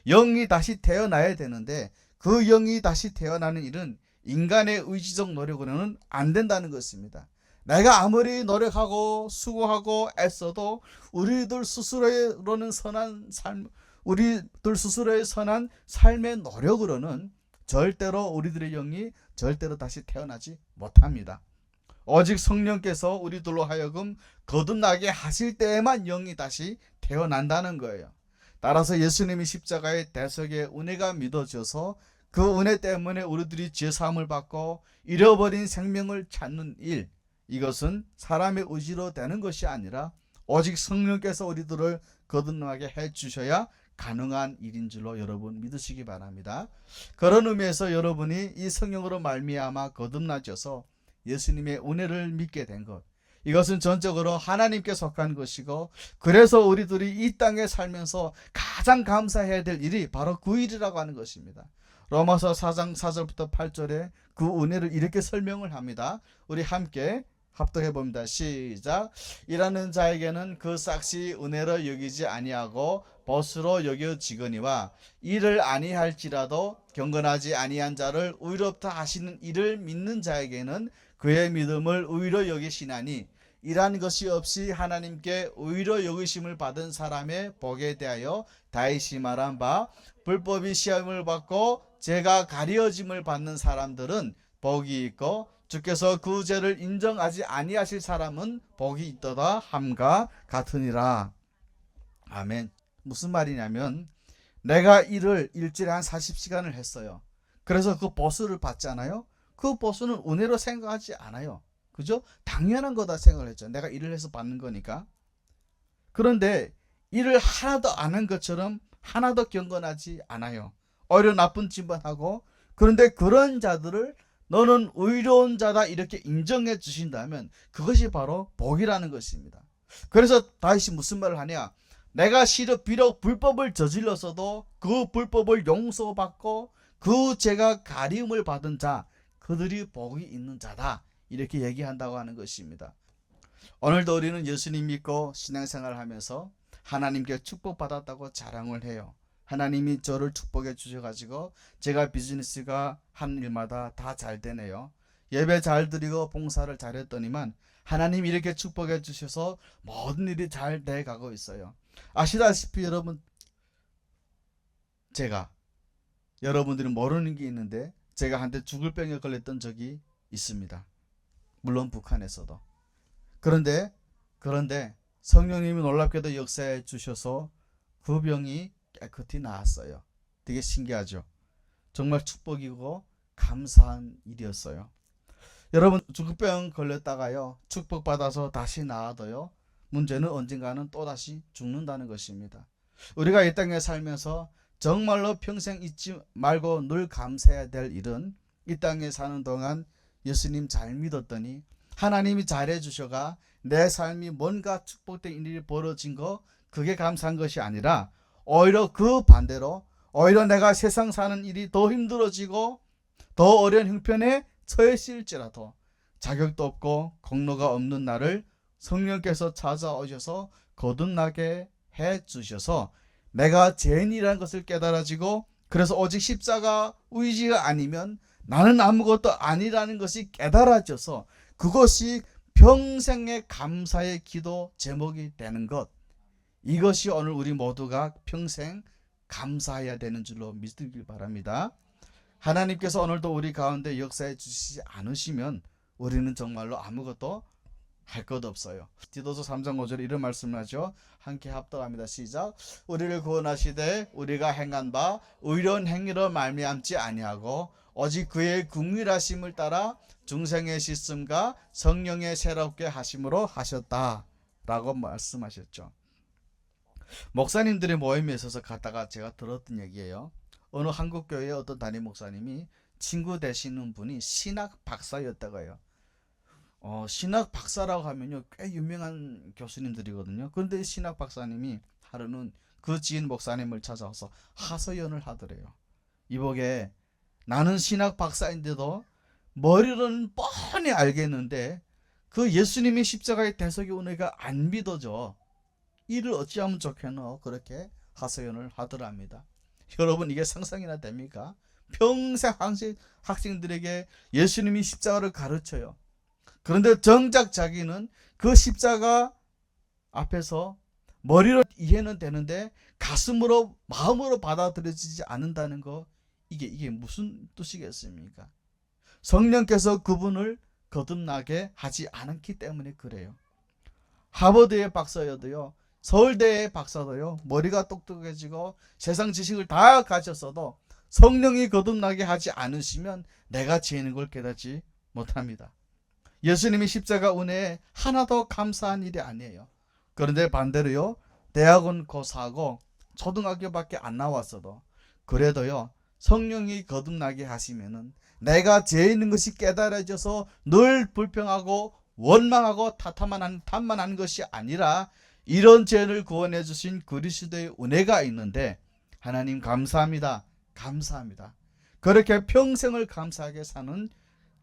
영이 다시 태어나야 되는데 그 영이 다시 태어나는 일은 인간의 의지적 노력으로는 안 된다는 것입니다. 내가 아무리 노력하고 수고하고 애써도 우리들 스스로의 선한 삶의 노력으로는 절대로 우리들의 영이 절대로 다시 태어나지 못합니다. 오직 성령께서 우리들로 하여금 거듭나게 하실 때에만 영이 다시 태어난다는 거예요. 따라서 예수님이 십자가의 대속의 은혜가 믿어져서 그 은혜 때문에 우리들이 죄사함을 받고 잃어버린 생명을 찾는 일, 이것은 사람의 의지로 되는 것이 아니라 오직 성령께서 우리들을 거듭나게 해주셔야 가능한 일인 줄로 여러분 믿으시기 바랍니다. 그런 의미에서 여러분이 이 성령으로 말미암아 거듭나셔서 예수님의 은혜를 믿게 된 것, 이것은 전적으로 하나님께 속한 것이고, 그래서 우리들이 이 땅에 살면서 가장 감사해야 될 일이 바로 그 일이라고 하는 것입니다. 로마서 4장 4절부터 8절에 그 은혜를 이렇게 설명을 합니다. 우리 함께 합독해 봅니다. 시작. 일하는 자에게는 그 삭시 은혜로 여기지 아니하고 벗으로 여겨지거니와 일을 아니할지라도 경건하지 아니한 자를 의롭다 하시는 이를 믿는 자에게는 그의 믿음을 의로 여기시나니, 이러한 것이 없이 하나님께 의로 여기심을 받은 사람의 복에 대하여 다윗이 말한 바, 불법이 시험을 받고 죄가 가려짐을 받는 사람들은 복이 있고 주께서 그 죄를 인정하지 아니하실 사람은 복이 있도다 함과 같으니라. 아멘. 무슨 말이냐면, 내가 일을 일주일에 한 40시간을 했어요. 그래서 그 보수를 받잖아요. 그 보수는 은혜로 생각하지 않아요. 그죠? 당연한 거다 생각을 했죠. 내가 일을 해서 받는 거니까. 그런데 일을 하나도 안 한 것처럼 하나도 경건하지 않아요. 오히려 나쁜 짓만 하고, 그런데 그런 자들을 너는 의로운 자다 이렇게 인정해 주신다면 그것이 바로 복이라는 것입니다. 그래서 다윗이 무슨 말을 하냐? 내가 비록 불법을 저질렀어도 그 불법을 용서받고 그 죄가 가리움을 받은 자, 그들이 복이 있는 자다, 이렇게 얘기한다고 하는 것입니다. 오늘도 우리는 예수님 믿고 신앙생활을 하면서 하나님께 축복받았다고 자랑을 해요. 하나님이 저를 축복해 주셔가지고 제가 비즈니스가 한 일마다 다 잘 되네요. 예배 잘 드리고 봉사를 잘했더니만 하나님이 이렇게 축복해 주셔서 모든 일이 잘 돼가고 있어요. 아시다시피 여러분, 제가 여러분들이 모르는 게 있는데 제가 한때 죽을 병에 걸렸던 적이 있습니다. 물론 북한에서도. 그런데 성령님이 놀랍게도 역사해 주셔서 그 병이 깨끗이 나았어요. 되게 신기하죠. 정말 축복이고 감사한 일이었어요. 여러분, 죽을병 걸렸다가요, 축복받아서 다시 나아도요, 문제는 언젠가는 또다시 죽는다는 것입니다. 우리가 이 땅에 살면서 정말로 평생 잊지 말고 늘 감사해야 될 일은, 이 땅에 사는 동안 예수님 잘 믿었더니 하나님이 잘해 주셔가 내 삶이 뭔가 축복된 일이 벌어진 거, 그게 감사한 것이 아니라 오히려 그 반대로, 오히려 내가 세상 사는 일이 더 힘들어지고 더 어려운 형편에 처했을지라도 자격도 없고 공로가 없는 나를 성령께서 찾아오셔서 거듭나게 해주셔서 내가 죄인이라는 것을 깨달아지고, 그래서 오직 십자가 의지가 아니면 나는 아무것도 아니라는 것이 깨달아져서 그것이 평생의 감사의 기도 제목이 되는 것, 이것이 오늘 우리 모두가 평생 감사해야 되는 줄로 믿으길 바랍니다. 하나님께서 오늘도 우리 가운데 역사해 주시지 않으시면 우리는 정말로 아무것도 할 것 없어요. 디도서 3장 5절에 이런 말씀을 하죠. 함께 합독합니다. 시작. 우리를 구원하시되 우리가 행한 바 의로운 행위로 말미암지 아니하고 오직 그의 긍휼하심을 따라 중생의 씻음과 성령의 새롭게 하심으로 하셨다라고 말씀하셨죠. 목사님들의 모임에 있어서 갔다가 제가 들었던 얘기예요. 어느 한국교회의 어떤 담임 목사님이 친구 되시는 분이 신학 박사였다고 해요. 신학 박사라고 하면요, 꽤 유명한 교수님들이거든요. 그런데 신학 박사님이 하루는 그 지인 목사님을 찾아와서 하소연을 하더래요. 이보게, 나는 신학 박사인데도 머리로는 뻔히 알겠는데 그 예수님이 십자가의 대속의 은혜가 안 믿어져. 이를 어찌하면 좋겠노? 그렇게 하소연을 하더랍니다. 여러분, 이게 상상이나 됩니까? 평생 학생들에게 예수님이 십자가를 가르쳐요. 그런데 정작 자기는 그 십자가 앞에서 머리로 이해는 되는데 가슴으로, 마음으로 받아들여지지 않는다는 거, 이게 무슨 뜻이겠습니까? 성령께서 그분을 거듭나게 하지 않았기 때문에 그래요. 하버드의 박사여도요, 서울대의 박사도요, 머리가 똑똑해지고 세상 지식을 다 가졌어도 성령이 거듭나게 하지 않으시면 내가 죄인인 걸 깨닫지 못합니다. 예수님이 십자가 은혜에 하나도 감사한 일이 아니에요. 그런데 반대로요, 대학은 고사하고 초등학교밖에 안 나왔어도 그래도요, 성령이 거듭나게 하시면은 내가 죄인인 것이 깨달아져서 늘 불평하고 원망하고 탓만한 것이 아니라 이런 죄를 구원해 주신 그리스도의 은혜가 있는데 하나님 감사합니다. 감사합니다. 그렇게 평생을 감사하게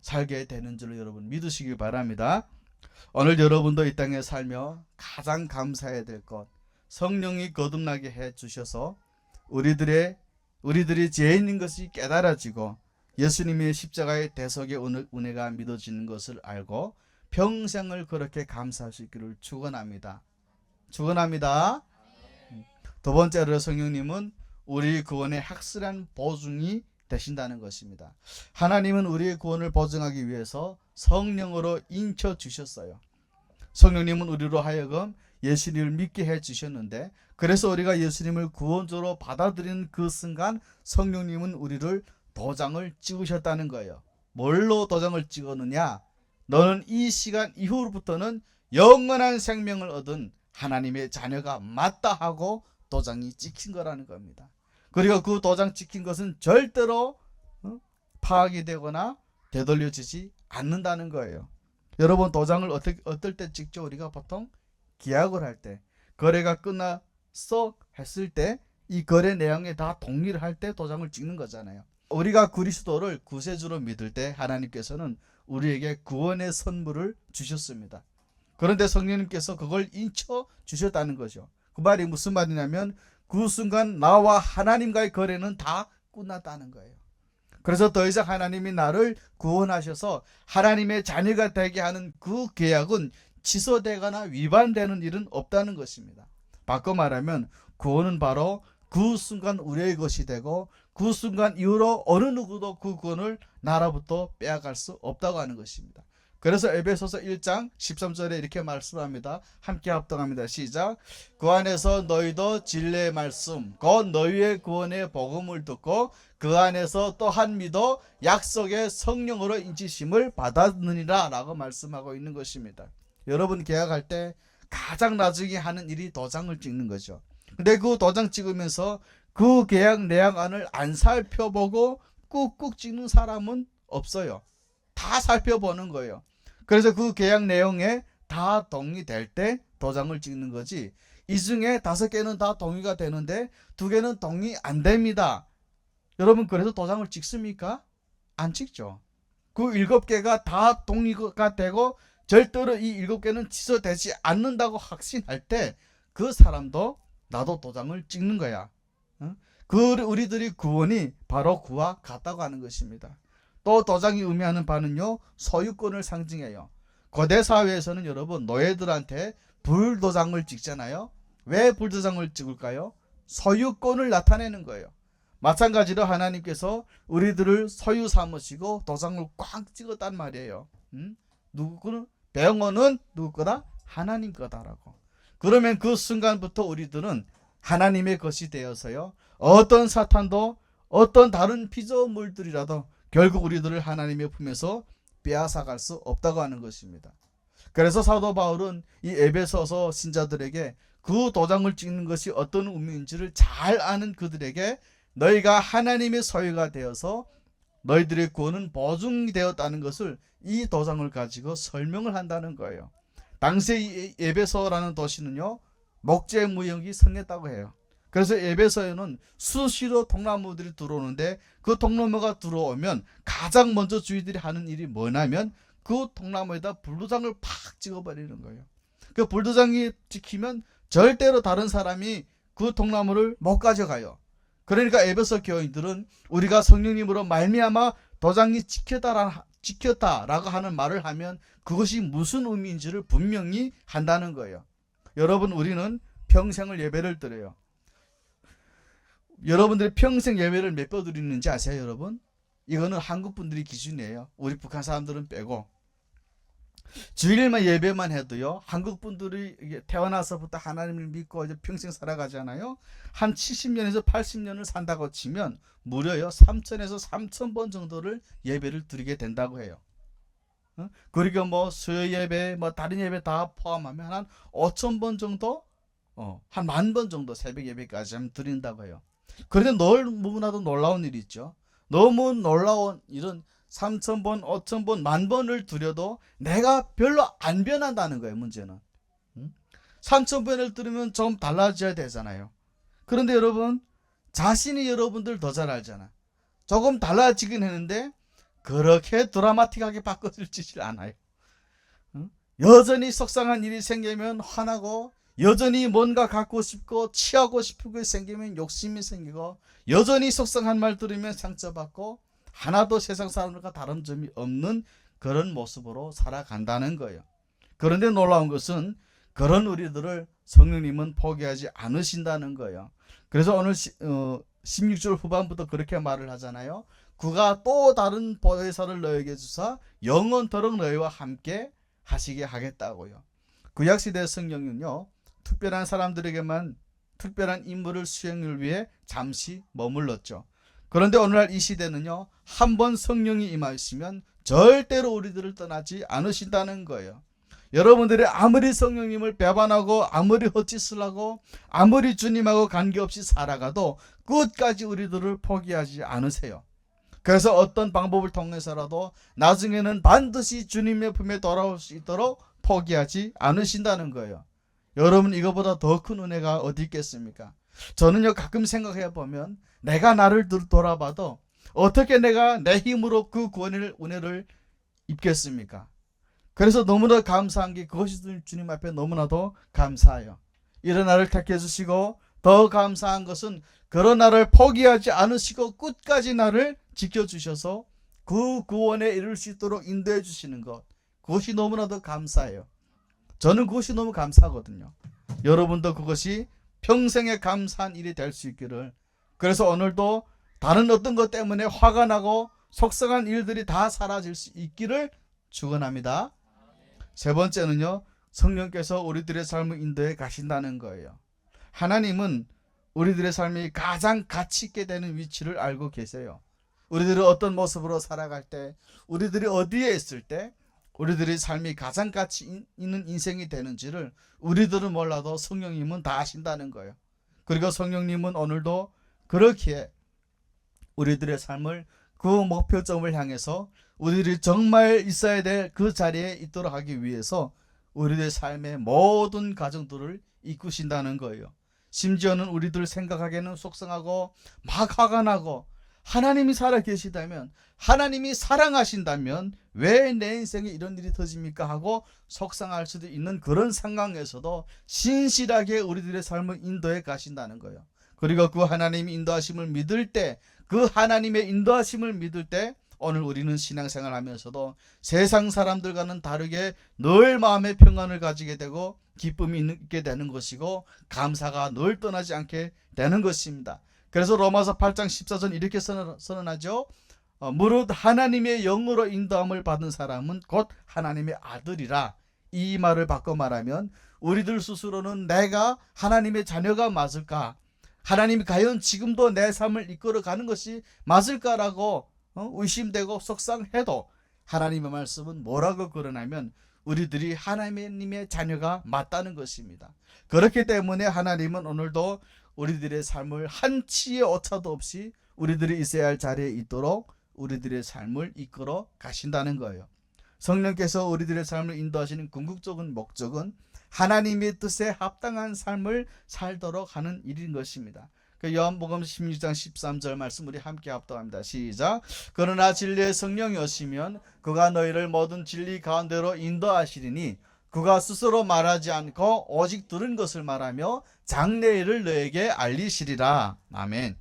살게 되는 줄 여러분 믿으시길 바랍니다. 오늘 여러분도 이 땅에 살며 가장 감사해야 될 것, 성령이 거듭나게 해 주셔서 우리들이 죄인인 것이 깨달아지고 예수님의 십자가의 대속의 은혜가 믿어지는 것을 알고 평생을 그렇게 감사할 수 있기를 축원합니다. 축원합니다. 두 번째로 성령님은 우리 구원의 확실한 보증이 되신다는 것입니다. 하나님은 우리의 구원을 보증하기 위해서 성령으로 인쳐 주셨어요. 성령님은 우리로 하여금 예수님을 믿게 해 주셨는데, 그래서 우리가 예수님을 구원자로 받아들이는 그 순간 성령님은 우리를 도장을 찍으셨다는 거예요. 뭘로 도장을 찍었느냐? 너는 이 시간 이후로부터는 영원한 생명을 얻은 하나님의 자녀가 맞다 하고 도장이 찍힌 거라는 겁니다. 그리고 그 도장 찍힌 것은 절대로 파악이 되거나 되돌려지지 않는다는 거예요. 여러분, 도장을 어떨 때 찍죠? 우리가 보통 계약을 할 때, 거래가 끝났어 했을 때 이 거래 내용에 다 동의를 할 때 도장을 찍는 거잖아요. 우리가 그리스도를 구세주로 믿을 때 하나님께서는 우리에게 구원의 선물을 주셨습니다. 그런데 성령님께서 그걸 인쳐 주셨다는 거죠. 그 말이 무슨 말이냐면 그 순간 나와 하나님과의 거래는 다 끝났다는 거예요. 그래서 더 이상 하나님이 나를 구원하셔서 하나님의 자녀가 되게 하는 그 계약은 취소되거나 위반되는 일은 없다는 것입니다. 바꿔 말하면 구원은 바로 그 순간 우리의 것이 되고 그 순간 이후로 어느 누구도 그 구원을 나로부터 빼앗갈 수 없다고 하는 것입니다. 그래서 에베소서 1장 13절에 이렇게 말씀합니다. 함께 합동합니다. 시작. 그 안에서 너희도 진리의 말씀 곧 너희의 구원의 복음을 듣고 그 안에서 또한 믿어 약속의 성령으로 인치심을 받았느니라 라고 말씀하고 있는 것입니다. 여러분, 계약할 때 가장 나중에 하는 일이 도장을 찍는 거죠. 근데 그 도장 찍으면서 그 계약 내용안을 안 살펴보고 꾹꾹 찍는 사람은 없어요. 다 살펴보는 거예요. 그래서 그 계약 내용에 다 동의될 때 도장을 찍는 거지, 이 중에 5개는 다 동의가 되는데 2개는 동의 안 됩니다. 여러분, 그래서 도장을 찍습니까? 안 찍죠. 그 7개가 다 동의가 되고 절대로 이 7개는 취소되지 않는다고 확신할 때 그 사람도 나도 도장을 찍는 거야. 우리들이 구원이 바로 그와 같다고 하는 것입니다. 또 도장이 의미하는 바는요, 소유권을 상징해요. 고대 사회에서는 여러분, 노예들한테 불도장을 찍잖아요. 왜 불도장을 찍을까요? 소유권을 나타내는 거예요. 마찬가지로 하나님께서 우리들을 소유 삼으시고 도장을 꽉 찍었단 말이에요. 누구는 병원은 누구 거다? 하나님 거다라고. 그러면 그 순간부터 우리들은 하나님의 것이 되어서요, 어떤 사탄도 어떤 다른 피조물들이라도 결국 우리들을 하나님의 품에서 빼앗아갈 수 없다고 하는 것입니다. 그래서 사도 바울은 이 에베소서 신자들에게 그 도장을 찍는 것이 어떤 의미인지를 잘 아는 그들에게 너희가 하나님의 소유가 되어서 너희들의 구원은 보증이 되었다는 것을 이 도장을 가지고 설명을 한다는 거예요. 당시에 이 에베소라는 도시는요, 목재 무역이 성했다고 해요. 그래서 에베소에는 수시로 통나무들이 들어오는데 그 통나무가 들어오면 가장 먼저 주의들이 하는 일이 뭐냐면 그 통나무에다 불도장을 팍 찍어버리는 거예요. 그 불도장이 찍히면 절대로 다른 사람이 그 통나무를 못 가져가요. 그러니까 에베소 교인들은 우리가 성령님으로 말미암아 도장이 찍혔다라고 하는 말을 하면 그것이 무슨 의미인지를 분명히 한다는 거예요. 여러분, 우리는 평생을 예배를 드려요. 여러분들이 평생 예배를 몇 번 드리는지 아세요, 여러분? 이거는 한국 분들이 기준이에요. 우리 북한 사람들은 빼고. 주일만 예배만 해도요, 한국 분들이 태어나서부터 하나님을 믿고 이제 평생 살아가잖아요. 한 70년에서 80년을 산다고 치면 무려요 3,000에서 3,000번 정도를 예배를 드리게 된다고 해요. 그리고 뭐 수요 예배, 뭐 다른 예배 다 포함하면 한 5,000번 정도, 한 10,000번 정도 새벽 예배까지 하면 드린다고 해요. 그런데 너무나도 놀라운 일이 있죠. 너무 놀라운 일은 3,000번, 5,000번, 10,000번을 드려도 내가 별로 안 변한다는 거예요. 문제는 3,000번을 들으면 좀 달라져야 되잖아요. 그런데 여러분, 자신이 여러분들 더 잘 알잖아. 조금 달라지긴 했는데 그렇게 드라마틱하게 바꿔질지 않아요. 여전히 속상한 일이 생기면 화나고, 여전히 뭔가 갖고 싶고 취하고 싶은 게 생기면 욕심이 생기고, 여전히 속상한 말 들으면 상처받고, 하나도 세상 사람들과 다른 점이 없는 그런 모습으로 살아간다는 거예요. 그런데 놀라운 것은 그런 우리들을 성령님은 포기하지 않으신다는 거예요. 그래서 오늘 16절 후반부터 그렇게 말을 하잖아요. 그가 또 다른 보혜사를 너에게 주사 영원토록 너희와 함께 하시게 하겠다고요. 구약시대 성령은요, 특별한 사람들에게만 특별한 임무를 수행을 위해 잠시 머물렀죠. 그런데 오늘날 이 시대는요, 한번 성령이 임하시면 절대로 우리들을 떠나지 않으신다는 거예요. 여러분들이 아무리 성령님을 배반하고 아무리 헛짓을 하고 아무리 주님하고 관계없이 살아가도 끝까지 우리들을 포기하지 않으세요. 그래서 어떤 방법을 통해서라도 나중에는 반드시 주님의 품에 돌아올 수 있도록 포기하지 않으신다는 거예요. 여러분, 이거보다 더 큰 은혜가 어디 있겠습니까? 저는요, 가끔 생각해 보면 내가 나를 돌아봐도 어떻게 내가 내 힘으로 그 구원의 은혜를 입겠습니까? 그래서 너무나 감사한 게 그것이 주님 앞에 너무나도 감사해요. 이런 나를 택해 주시고, 더 감사한 것은 그런 나를 포기하지 않으시고 끝까지 나를 지켜주셔서 그 구원에 이를 수 있도록 인도해 주시는 것, 그것이 너무나도 감사해요. 저는 그것이 너무 감사하거든요. 여러분도 그것이 평생에 감사한 일이 될 수 있기를. 그래서 오늘도 다른 어떤 것 때문에 화가 나고 속상한 일들이 다 사라질 수 있기를 축원합니다. 세 번째는요, 성령께서 우리들의 삶을 인도해 가신다는 거예요. 하나님은 우리들의 삶이 가장 가치 있게 되는 위치를 알고 계세요. 우리들이 어떤 모습으로 살아갈 때, 우리들이 어디에 있을 때 우리들의 삶이 가장 가치 있는 인생이 되는지를 우리들은 몰라도 성령님은 다 아신다는 거예요. 그리고 성령님은 오늘도 그렇기에 우리들의 삶을 그 목표점을 향해서 우리들이 정말 있어야 될 그 자리에 있도록 하기 위해서 우리들의 삶의 모든 과정들을 이끄신다는 거예요. 심지어는 우리들 생각하기에는 속상하고 막 화가 나고, 하나님이 살아계시다면, 하나님이 사랑하신다면 왜 내 인생에 이런 일이 터집니까 하고 속상할 수도 있는 그런 상황에서도 신실하게 우리들의 삶을 인도해 가신다는 거예요. 그리고 그 하나님의 인도하심을 믿을 때, 그 하나님의 인도하심을 믿을 때 오늘 우리는 신앙생활 하면서도 세상 사람들과는 다르게 늘 마음의 평안을 가지게 되고 기쁨이 있게 되는 것이고 감사가 늘 떠나지 않게 되는 것입니다. 그래서 로마서 8장 14절 이렇게 선언하죠. 무릇 하나님의 영으로 인도함을 받은 사람은 곧 하나님의 아들이라. 이 말을 바꿔 말하면 우리들 스스로는 내가 하나님의 자녀가 맞을까? 하나님이 과연 지금도 내 삶을 이끌어가는 것이 맞을까라고 의심되고 속상해도 하나님의 말씀은 뭐라고 그러냐면 우리들이 하나님의 자녀가 맞다는 것입니다. 그렇기 때문에 하나님은 오늘도 우리들의 삶을 한치의 오차도 없이 우리들이 있어야 할 자리에 있도록 우리들의 삶을 이끌어 가신다는 거예요. 성령께서 우리들의 삶을 인도하시는 궁극적인 목적은 하나님의 뜻에 합당한 삶을 살도록 하는 일인 것입니다. 그 요한복음 16장 13절 말씀 우리 함께 합독합니다. 시작. 그러나 진리의 성령이 오시면 그가 너희를 모든 진리 가운데로 인도하시리니 그가 스스로 말하지 않고 오직 들은 것을 말하며 장래일을 너에게 알리시리라. 아멘.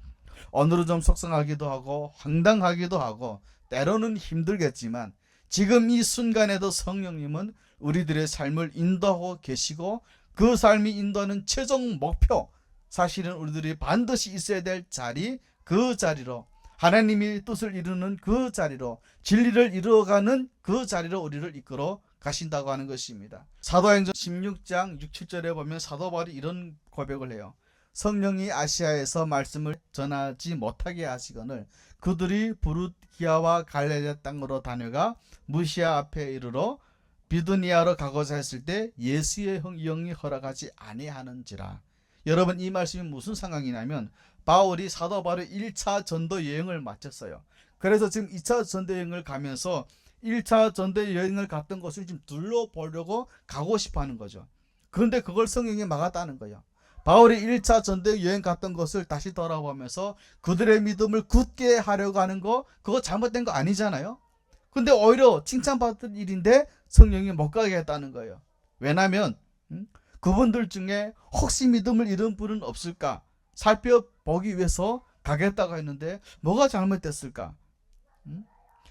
오늘은 좀 속상하기도 하고 황당하기도 하고 때로는 힘들겠지만 지금 이 순간에도 성령님은 우리들의 삶을 인도하고 계시고 그 삶이 인도하는 최종 목표, 사실은 우리들이 반드시 있어야 될 자리, 그 자리로 하나님의 뜻을 이루는 그 자리로 진리를 이루어가는 그 자리로 우리를 이끌어 가신다고 하는 것입니다. 사도행전 16장 6, 7절에 보면 사도 바울이 이런 고백을 해요. 성령이 아시아에서 말씀을 전하지 못하게 하시거늘 그들이 부르기아와 갈릴리 땅으로 다녀가 무시아 앞에 이르러 비두니아로 가고자 했을 때 예수의 영이 허락하지 아니하는지라. 여러분, 이 말씀이 무슨 상황이냐면 바울이 사도 바울의 1차 전도 여행을 마쳤어요. 그래서 지금 2차 전도 여행을 가면서 1차 전도 여행을 갔던 곳을 지금 둘러보려고 가고 싶어 하는 거죠. 그런데 그걸 성령이 막았다는 거예요. 바울이 1차 전도 여행 갔던 것을 다시 돌아보면서 그들의 믿음을 굳게 하려고 하는 거, 그거 잘못된 거 아니잖아요. 근데 오히려 칭찬받을 일인데 성령이 못 가게 했다는 거예요. 왜냐하면 그분들 중에 혹시 믿음을 잃은 분은 없을까 살펴보기 위해서 가겠다고 했는데 뭐가 잘못됐을까?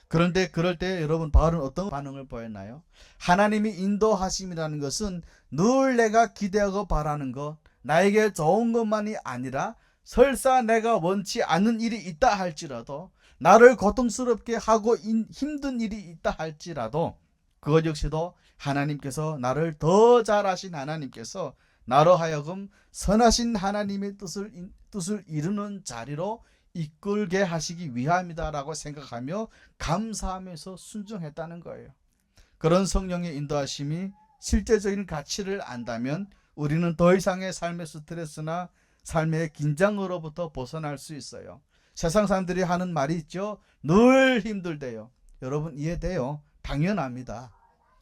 그런데 그럴 때 여러분 바울은 어떤 반응을 보였나요? 하나님이 인도하심이라는 것은 늘 내가 기대하고 바라는 것, 나에게 좋은 것만이 아니라 설사 내가 원치 않는 일이 있다 할지라도 나를 고통스럽게 하고 힘든 일이 있다 할지라도 그것 역시도 하나님께서 나를 더 잘하신 하나님께서 나로 하여금 선하신 하나님의 뜻을 이루는 자리로 이끌게 하시기 위함이다라고 생각하며 감사하면서 순종했다는 거예요. 그런 성령의 인도하심이 실제적인 가치를 안다면 우리는 더 이상의 삶의 스트레스나 삶의 긴장으로부터 벗어날 수 있어요. 세상 사람들이 하는 말이 있죠. 늘 힘들대요. 여러분 이해돼요? 당연합니다.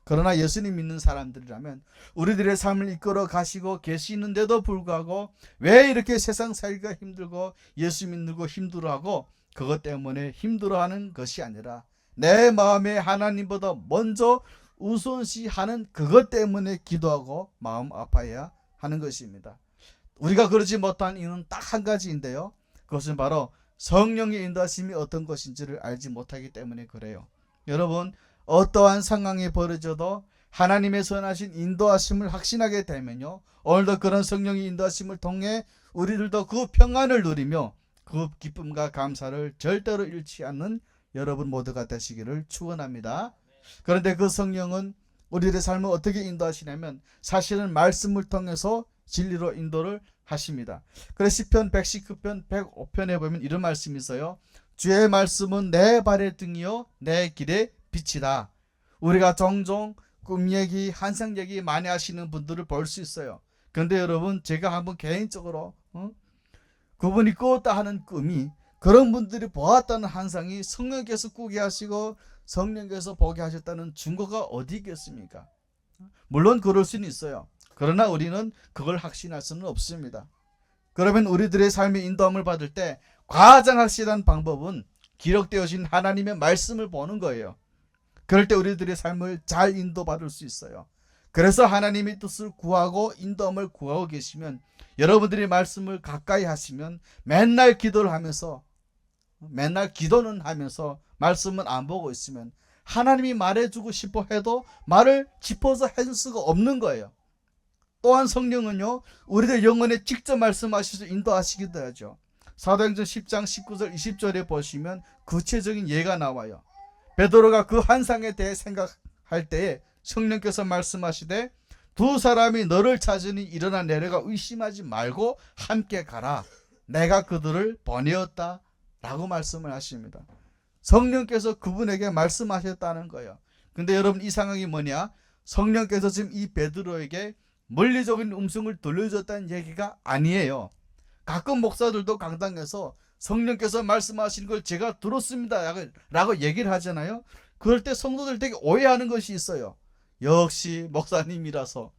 그러나 예수님 믿는 사람들이라면 우리들의 삶을 이끌어 가시고 계시는데도 불구하고 왜 이렇게 세상 살기가 힘들고 예수 믿고 힘들어하고 그것 때문에 힘들어하는 것이 아니라 내 마음에 하나님보다 먼저 우선시하는 그것 때문에 기도하고 마음 아파해야 하는 것입니다. 우리가 그러지 못한 이유는 딱 한 가지인데요. 그것은 바로 성령의 인도하심이 어떤 것인지를 알지 못하기 때문에 그래요. 여러분, 어떠한 상황이 벌어져도 하나님의 선하신 인도하심을 확신하게 되면요, 오늘도 그런 성령의 인도하심을 통해 우리들도 그 평안을 누리며 그 기쁨과 감사를 절대로 잃지 않는 여러분 모두가 되시기를 축원합니다. 그런데 그 성령은 우리들의 삶을 어떻게 인도하시냐면 사실은 말씀을 통해서 진리로 인도를 하십니다. 그래서 시편 119편 105편에 보면 이런 말씀이 있어요. 주의 말씀은 내 발의 등이요 내 길의 빛이다. 우리가 종종 꿈 얘기, 환상 얘기 많이 하시는 분들을 볼 수 있어요. 그런데 여러분, 제가 한번 개인적으로 그분이 꾸었다 하는 꿈이, 그런 분들이 보았다는 환상이 성령께서 꾸게 하시고 성령께서 보게 하셨다는 증거가 어디 있겠습니까? 물론 그럴 수는 있어요. 그러나 우리는 그걸 확신할 수는 없습니다. 그러면 우리들의 삶의 인도함을 받을 때 가장 확실한 방법은 기록되어진 하나님의 말씀을 보는 거예요. 그럴 때 우리들의 삶을 잘 인도받을 수 있어요. 그래서 하나님의 뜻을 구하고 인도함을 구하고 계시면, 여러분들이 말씀을 가까이 하시면 맨날 기도를 하면서, 맨날 기도는 하면서 말씀은 안 보고 있으면 하나님이 말해주고 싶어 해도 말을 짚어서 해줄 수가 없는 거예요. 또한 성령은요, 우리들 영혼에 직접 말씀하셔서 인도하시기도 하죠. 사도행전 10장 19절 20절에 보시면 구체적인 예가 나와요. 베드로가 그 환상에 대해 생각할 때에 성령께서 말씀하시되 두 사람이 너를 찾으니 일어나 내려가 의심하지 말고 함께 가라. 내가 그들을 보내었다 라고 말씀을 하십니다. 성령께서 그분에게 말씀하셨다는 거예요. 근데 여러분 이 상황이 뭐냐? 성령께서 지금 이 베드로에게 물리적인 음성을 들려줬다는 얘기가 아니에요. 가끔 목사들도 강당에서 성령께서 말씀하시는 걸 제가 들었습니다 라고 얘기를 하잖아요. 그럴 때 성도들 되게 오해하는 것이 있어요. 역시 목사님이라서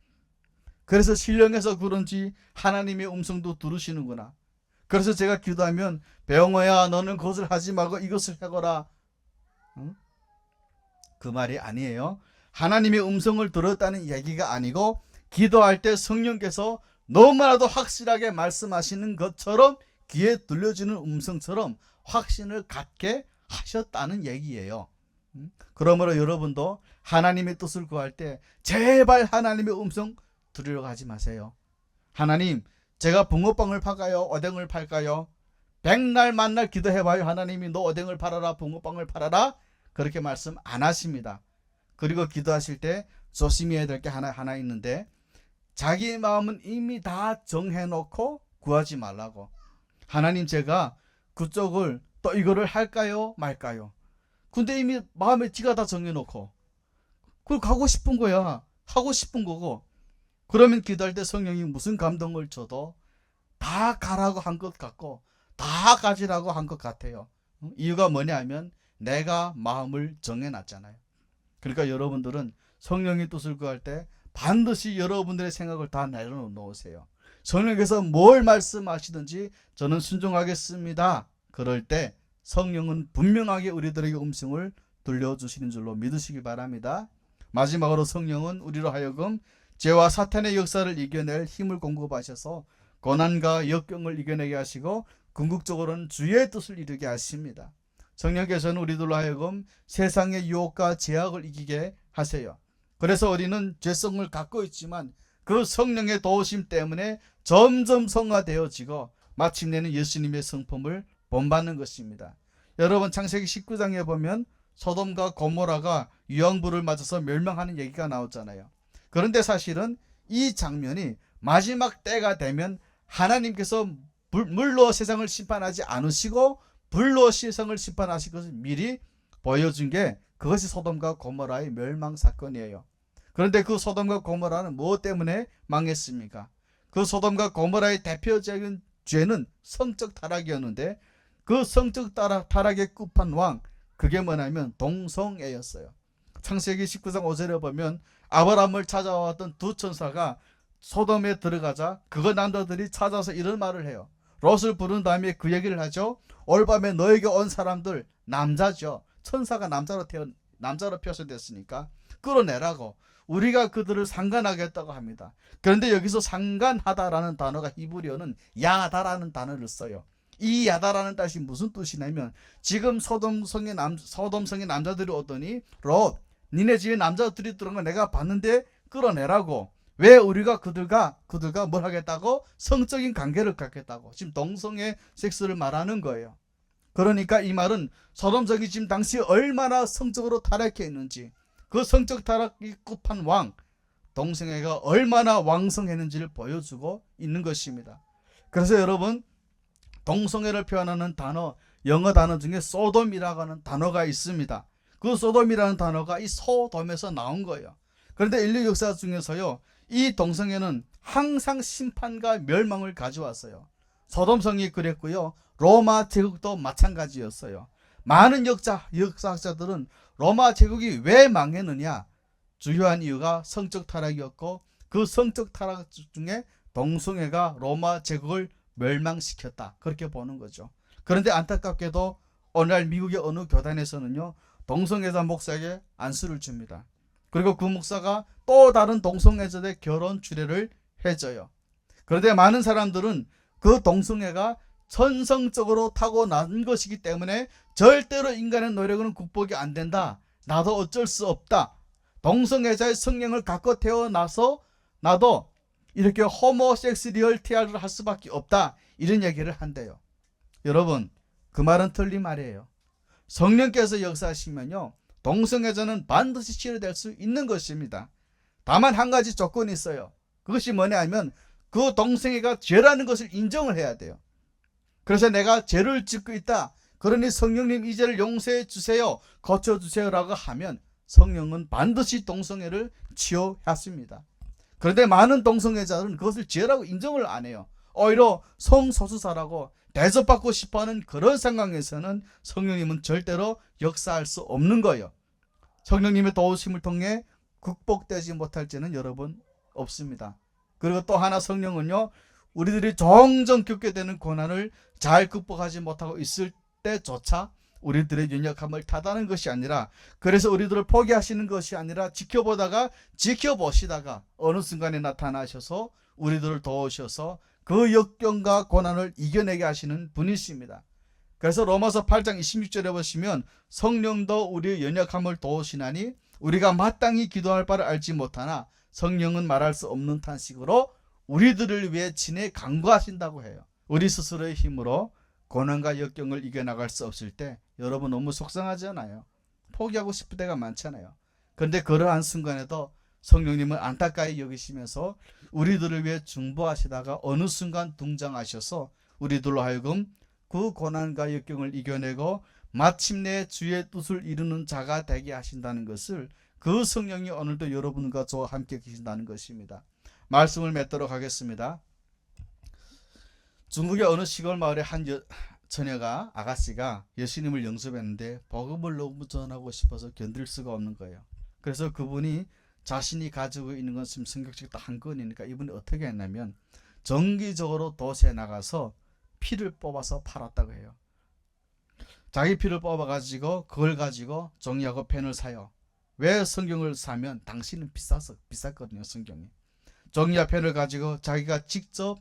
그래서 신령해서 그런지 하나님의 음성도 들으시는구나. 그래서 제가 기도하면 배영호야 너는 그것을 하지 말고 이것을 해거라. 응? 그 말이 아니에요. 하나님의 음성을 들었다는 얘기가 아니고 기도할 때 성령께서 너무나도 확실하게 말씀하시는 것처럼 귀에 들려지는 음성처럼 확신을 갖게 하셨다는 얘기예요. 그러므로 여러분도 하나님의 뜻을 구할 때 제발 하나님의 음성 들으려고 하지 마세요. 하나님 제가 붕어빵을 팔까요? 오뎅을 팔까요? 백날 만날 기도해봐요. 하나님이 너 오뎅을 팔아라 붕어빵을 팔아라 그렇게 말씀 안 하십니다. 그리고 기도하실 때 조심해야 될 게 하나 있는데 자기 마음은 이미 다 정해놓고 구하지 말라고. 하나님 제가 그쪽을 또 이거를 할까요 말까요? 근데 이미 마음에 지가 다 정해놓고 그걸 가고 싶은 거야. 하고 싶은 거고. 그러면 기도할 때 성령이 무슨 감동을 줘도 다 가라고 한 것 같고 다 가지라고 한 것 같아요. 이유가 뭐냐 하면 내가 마음을 정해놨잖아요. 그러니까 여러분들은 성령의 뜻을 구할 때 반드시 여러분들의 생각을 다 내려놓으세요. 성령께서 뭘 말씀하시든지 저는 순종하겠습니다. 그럴 때 성령은 분명하게 우리들에게 음성을 들려주시는 줄로 믿으시기 바랍니다. 마지막으로 성령은 우리로 하여금 죄와 사탄의 역사를 이겨낼 힘을 공급하셔서 고난과 역경을 이겨내게 하시고 궁극적으로는 주의 뜻을 이루게 하십니다. 성령께서는 우리들로 하여금 세상의 유혹과 제약을 이기게 하세요. 그래서 우리는 죄성을 갖고 있지만 그 성령의 도우심 때문에 점점 성화되어지고 마침내는 예수님의 성품을 본받는 것입니다. 여러분 창세기 19장에 보면 소돔과 고모라가 유황불을 맞아서 멸망하는 얘기가 나오잖아요. 그런데 사실은 이 장면이 마지막 때가 되면 하나님께서 물로 세상을 심판하지 않으시고 불로 세상을 심판하실 것을 미리 보여준 게 그것이 소돔과 고모라의 멸망 사건이에요. 그런데 그 소돔과 고모라는 무엇 때문에 망했습니까? 그 소돔과 고모라의 대표적인 죄는 성적 타락이었는데 그 성적 타락의 끝판왕 그게 뭐냐면 동성애였어요. 창세기 19장 5절에 보면 아브라함을 찾아왔던 두 천사가 소돔에 들어가자 그거 남자들이 찾아서 이런 말을 해요. 롯을 부른 다음에 그 얘기를 하죠. 올밤에 너에게 온 사람들 남자죠. 천사가 남자로 표현됐으니까 끌어내라고 우리가 그들을 상관하겠다고 합니다. 그런데 여기서 상관하다라는 단어가 히브리어는 야다라는 단어를 써요. 이 야다라는 뜻이 무슨 뜻이냐면 지금 소돔성의 남자들이 오더니 롯 니네 집에 남자들이 들어온 거 내가 봤는데 끌어내라고. 왜 우리가 그들과 뭘 하겠다고? 성적인 관계를 갖겠다고. 지금 동성애 섹스를 말하는 거예요. 그러니까 이 말은 소돔성이 지금 당시 얼마나 성적으로 타락해 있는지 그 성적 타락이 끝판왕 동성애가 얼마나 왕성했는지를 보여주고 있는 것입니다. 그래서 여러분 동성애를 표현하는 단어 영어 단어 중에 소돔이라고 하는 단어가 있습니다. 그 소돔이라는 단어가 이 소돔에서 나온 거예요. 그런데 인류 역사 중에서요 이 동성애는 항상 심판과 멸망을 가져왔어요. 소돔성이 그랬고요. 로마 제국도 마찬가지였어요. 많은 역사학자들은 로마 제국이 왜 망했느냐 주요한 이유가 성적 타락이었고 그 성적 타락 중에 동성애가 로마 제국을 멸망시켰다 그렇게 보는 거죠. 그런데 안타깝게도 오늘날 미국의 어느 교단에서는요 동성애자 목사에게 안수를 줍니다. 그리고 그 목사가 또 다른 동성애자들의 결혼 주례를 해줘요. 그런데 많은 사람들은 그 동성애가 천성적으로 타고난 것이기 때문에 절대로 인간의 노력은 극복이 안 된다. 나도 어쩔 수 없다. 동성애자의 성령을 갖고 태어나서 나도 이렇게 호모섹스리얼티아를 할 수밖에 없다. 이런 얘기를 한대요. 여러분, 그 말은 틀린 말이에요. 성령께서 역사하시면요, 동성애자는 반드시 치료될 수 있는 것입니다. 다만 한 가지 조건이 있어요. 그것이 뭐냐 하면 그 동성애가 죄라는 것을 인정을 해야 돼요. 그래서 내가 죄를 짓고 있다, 그러니 성령님 이 죄를 용서해 주세요, 고쳐주세요 라고 하면 성령은 반드시 동성애를 치유했습니다. 그런데 많은 동성애자들은 그것을 죄라고 인정을 안 해요. 오히려 성소수자라고 대접받고 싶어하는 그런 상황에서는 성령님은 절대로 역사할 수 없는 거예요. 성령님의 도우심을 통해 극복되지 못할 죄는 여러분 없습니다. 그리고 또 하나, 성령은요, 우리들이 종종 겪게 되는 고난을 잘 극복하지 못하고 있을 때조차 우리들의 연약함을 탓하는 것이 아니라, 그래서 우리들을 포기하시는 것이 아니라 지켜보시다가 어느 순간에 나타나셔서 우리들을 도우셔서 그 역경과 고난을 이겨내게 하시는 분이십니다. 그래서 로마서 8장 26절에 보시면 성령도 우리의 연약함을 도우시나니 우리가 마땅히 기도할 바를 알지 못하나 성령은 말할 수 없는 탄식으로 우리들을 위해 친히 간구하신다고 해요. 우리 스스로의 힘으로 고난과 역경을 이겨나갈 수 없을 때 여러분 너무 속상하지 않아요? 포기하고 싶을 때가 많잖아요. 그런데 그러한 순간에도 성령님은 안타까이 여기시면서 우리들을 위해 중보하시다가 어느 순간 등장하셔서 우리들로 하여금 그 고난과 역경을 이겨내고 마침내 주의 뜻을 이루는 자가 되게 하신다는 것을, 그 성령이 오늘도 여러분과 저와 함께 계신다는 것입니다. 말씀을 맺도록 하겠습니다. 중국의 어느 시골 마을에 한 처녀가, 아가씨가 예수님을 영접했는데 복음을 너무 전하고 싶어서 견딜 수가 없는 거예요. 그래서 그분이 자신이 가지고 있는 것은 성경책 딱 한 권이니까 이분이 어떻게 했냐면 정기적으로 도시에 나가서 피를 뽑아서 팔았다고 해요. 자기 피를 뽑아가지고 그걸 가지고 종이하고 펜을 사요. 왜 성경을 사면? 당신은 비쌌거든요. 성경이. 종이와 펜을 가지고 자기가 직접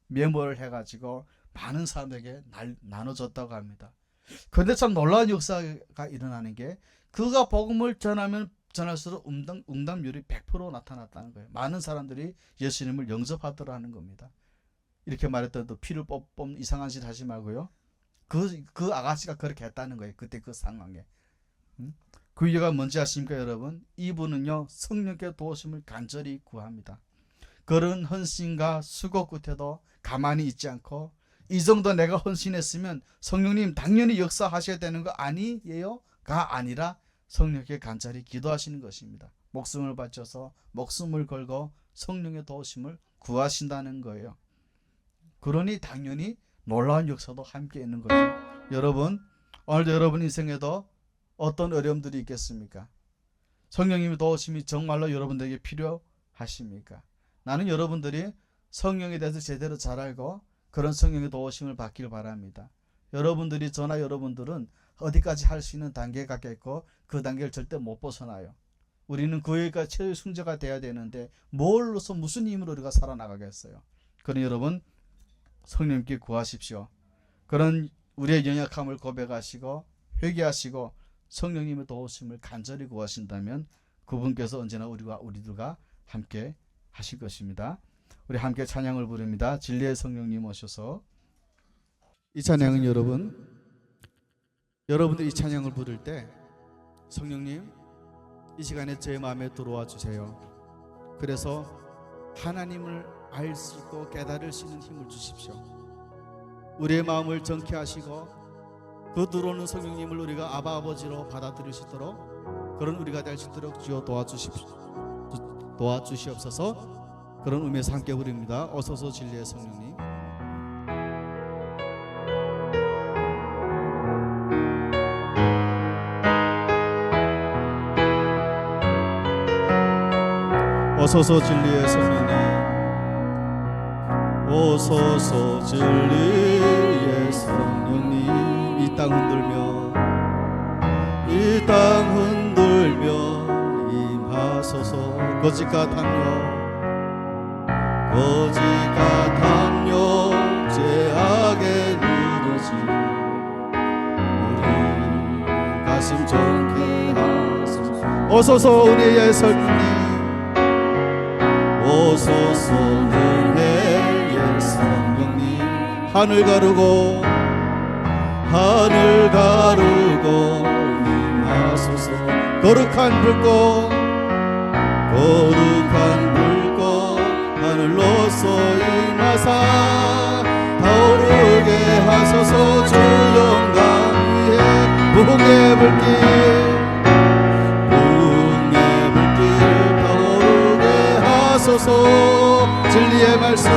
메모를 해가지고 많은 사람에게 나눠줬다고 합니다. 그런데 참 놀라운 역사가 일어나는 게, 그가 복음을 전할수록 응답률이 100% 나타났다는 거예요. 많은 사람들이 예수님을 영접하더라는 겁니다. 이렇게 말했더니 피를 뽑는 이상한 짓 하지 말고요. 그 아가씨가 그렇게 했다는 거예요. 그때 그 상황에. 그 이유가 뭔지 아십니까 여러분? 이분은요, 성령께 도우심을 간절히 구합니다. 그런 헌신과 수고 끝에도 가만히 있지 않고, 이 정도 내가 헌신했으면 성령님 당연히 역사하셔야 되는 거 아니에요?가 아니라 성령께 간절히 기도하시는 것입니다. 목숨을 바쳐서 목숨을 걸고 성령의 도우심을 구하신다는 거예요. 그러니 당연히 놀라운 역사도 함께 있는 거죠. 여러분, 오늘도 여러분 인생에도 어떤 어려움들이 있겠습니까? 성령님의 도우심이 정말로 여러분들에게 필요하십니까? 나는 여러분들이 성령에 대해서 제대로 잘 알고 그런 성령의 도우심을 받길 바랍니다. 여러분들이, 저나 여러분들은 어디까지 할 수 있는 단계가 있고 그 단계를 절대 못 벗어나요. 우리는 그에가 최후의 승자가 돼야 되는데 뭘로서 무슨 힘으로 우리가 살아나가겠어요? 그러니 여러분, 성령님께 구하십시오. 그런 우리의 연약함을 고백하시고 회개하시고 성령님의 도우심을 간절히 구하신다면 그분께서 언제나 우리들과 함께 하실 것입니다. 우리 함께 찬양을 부릅니다. 진리의 성령님 오셔서. 이 찬양은 여러분들 이 찬양을 부를 때 성령님 이 시간에 제 마음에 들어와 주세요. 그래서 하나님을 알 수 있고 깨달을 수 있는 힘을 주십시오. 우리의 마음을 정케 하시고 그 들어오는 성령님을 우리가 아바 아버지로 받아들일 수 있도록, 그런 우리가 될 수 있도록 주여 도와주시옵소서. 그런 의미에서 함께 부릅니다. 어서서 진리의 성령님. 오소서 진리의 성령님, 오소서 진리의 성령님. 이 땅 흔들며 임하소서. 거짓과 담요 죄악에 누르지 우리 가슴 정케 하소서. 오소서 은혜의 성령님, 오소서 은혜의 성령님. 하늘 가르고 하늘 가르고 임하소서. 거룩한 불꽃 거룩한 불꽃 하늘로서 임하사 타오르게 하소서. 주 영광 위에 부흥의 불길 부흥의 불길 타오르게 하소서. 진리의 말씀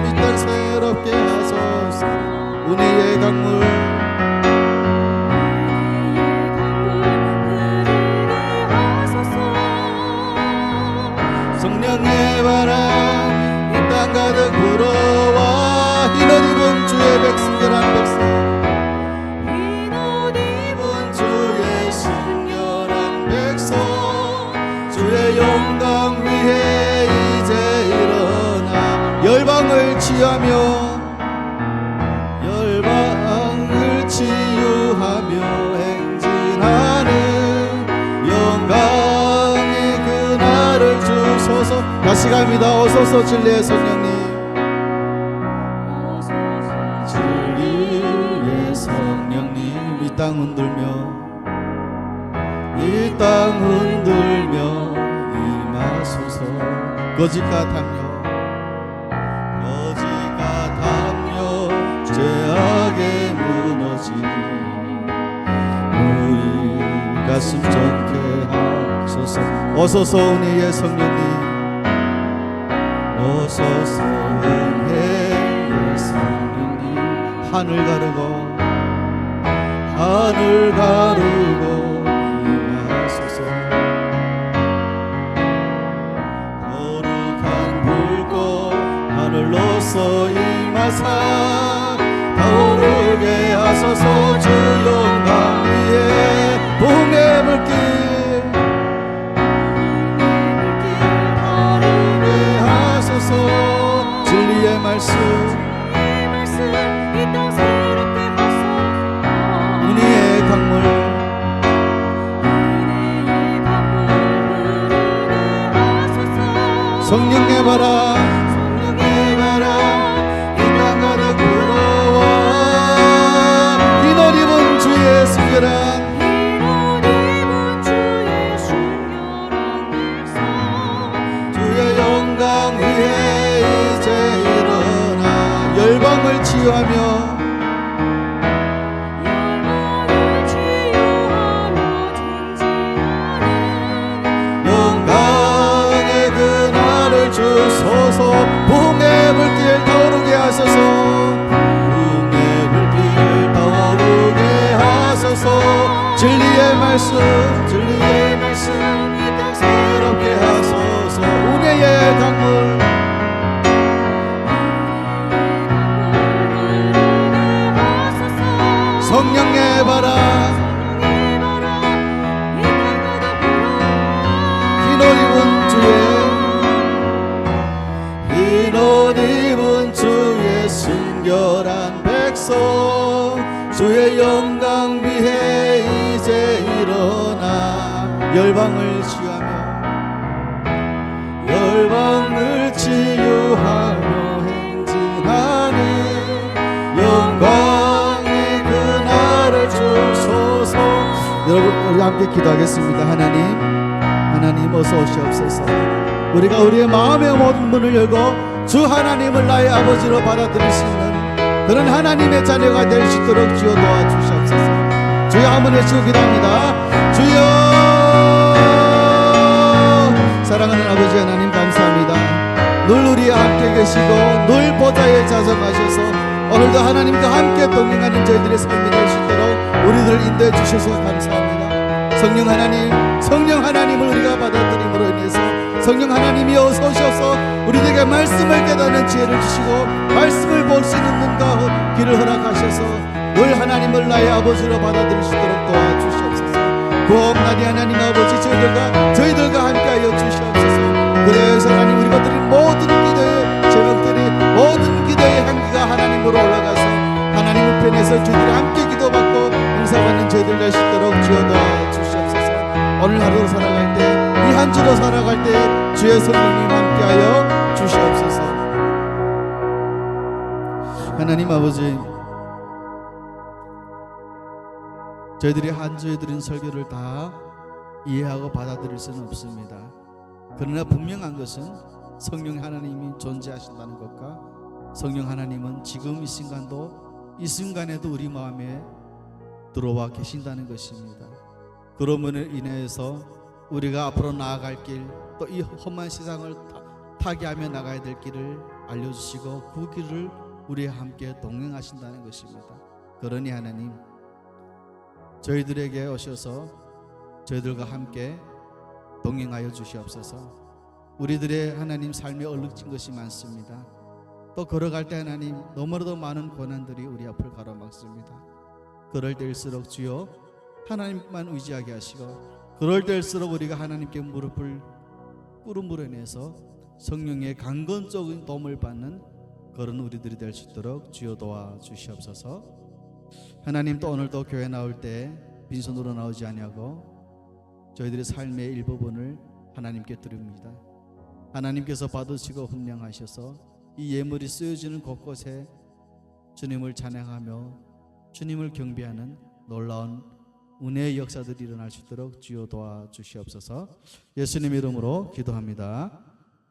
이 땅 새롭게 하소서. 은혜의 강물 성령의 바람 이 땅 가득 불어와 흰옷 입은 주의 백성결한 백성 흰옷 입은 주의 순결한 백성 주의 영광 위에 이제 일어나 열방을 치유하며 행진하는 영광의 그날을 주소서. 다시 갑니다. 어서서 진리의 성령님 진리의 성령님 이 땅 흔들며 임하소서. 거짓 같으며 죄악에 무너진 우리 가슴 젖게 하소서. 어서서 은혜의 성령님 어서서 은혜의 성령님 하늘 가르고 임하소서. 거룩한 불꽃 하늘로서 임하사 타오르게 하소서. 주 영광 위에 부흥의 불길 타오르게 하소서. 진리의 말씀 이 땅 새롭게 하소서. 은혜의 강물 흐르게 하소서. 성령의 바람 주의 영광 위에 이제 일어나 열방을 치유하며 영광의 그날을 주소서. 부흥의 불길 타오르게 하소서. 부흥의 불길 타오르게 하소서. 진리의 말씀 이 땅 새롭게 하소서. 은혜의 강물 성령의 바람 흰옷 입은 주의 순결한 백성 주의 영광 위에 이제 일어나 열방을 치유하며 행진하는 영광의 그날을 주소서. 여러분 우리 함께 기도하겠습니다. 하나님 어서 오시옵소서. 우리가 우리의 마음의 모든 문을 열고 주 하나님을 나의 아버지로 받아들일 수 있는 그런 하나님의 자녀가 될 수 있도록 주여 도와주시옵소서. 주여 한번 외치고 기도합니다. 주여. 사랑하는 아버지 하나님 감사합니다. 늘 우리와 함께 계시고 늘 보좌에 자정하셔서 오늘도 하나님과 함께 동행하는 저희들의 삶이 될 수 있도록 우리들을 인도해 주셔서 감사합니다. 성령 하나님을 우리가 받아들임으로 인해서 성령 하나님이 어서 오셔서 우리에게 말씀을 깨닫는 지혜를 주시고 말씀을 볼 수 있는 눈과 귀를 허락하셔서 늘 하나님을 나의 아버지로 받아들일 수 있도록 도와주시옵소서. 구원하니 하나님 아버지 저희들과 함께하여 주시옵소서. 그래서 하나님 우리가 드린 모든 기도의 제목들이 모든 기도의 향기가 하나님으로 올라가서 하나님 우편에서 저희들이 함께 기도받고 응답받는 저희들 될 수 있도록 주여 도와주시옵소서. 오늘 하루 살아갈 때 이 한 주도 살아갈 때 주의 성령님 함께하여 주시옵소서. 하나님 아버지 저희들이 한 주에 드린 설교를 다 이해하고 받아들일 수는 없습니다. 그러나 분명한 것은 성령 하나님이 존재하신다는 것과 성령 하나님은 지금 이 순간도 이 순간에도 우리 마음에 들어와 계신다는 것입니다. 그러므로 인해서 우리가 앞으로 나아갈 길, 또 이 험한 세상을 타개하며 나가야 될 길을 알려주시고 그 길을 우리와 함께 동행하신다는 것입니다. 그러니 하나님, 저희들에게 오셔서 저희들과 함께 동행하여 주시옵소서. 우리들의 하나님 삶에 얼룩진 것이 많습니다. 또 걸어갈 때 하나님 너무나도 많은 고난들이 우리 앞을 가로막습니다. 그럴 때일수록 주여 하나님만 의지하게 하시고, 그럴 때일수록 우리가 하나님께 무릎을 꿇음으로 성령의 강건적인 도움을 받는 그런 우리들이 될 수 있도록 주여 도와주시옵소서. 하나님, 또 오늘도 교회 나올 때 빈손으로 나오지 아니하고 저희들의 삶의 일부분을 하나님께 드립니다. 하나님께서 받으시고 훈령하셔서 이 예물이 쓰여지는 곳곳에 주님을 찬양하며 주님을 경배하는 놀라운 은혜의 역사들이 일어날 수 있도록 주여 도와주시옵소서. 예수님 이름으로 기도합니다.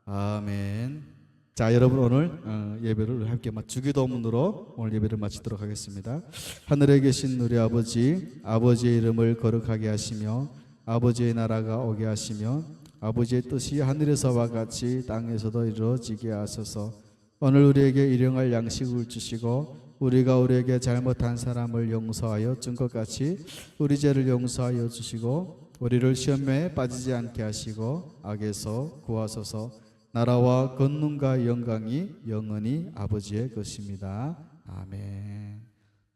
아멘. 자, 여러분 오늘 예배를 함께 주기도문으로 오늘 예배를 마치도록 하겠습니다. 하늘에 계신 우리 아버지, 아버지의 이름을 거룩하게 하시며 아버지의 나라가 오게 하시며 아버지의 뜻이 하늘에서와 같이 땅에서도 이루어지게 하소서. 오늘 우리에게 일용할 양식을 주시고 우리가 우리에게 잘못한 사람을 용서하여 준 것 같이 우리 죄를 용서하여 주시고 우리를 시험에 빠지지 않게 하시고 악에서 구하소서. 나라와 권능과 영광이 영원히 아버지의 것입니다. 아멘.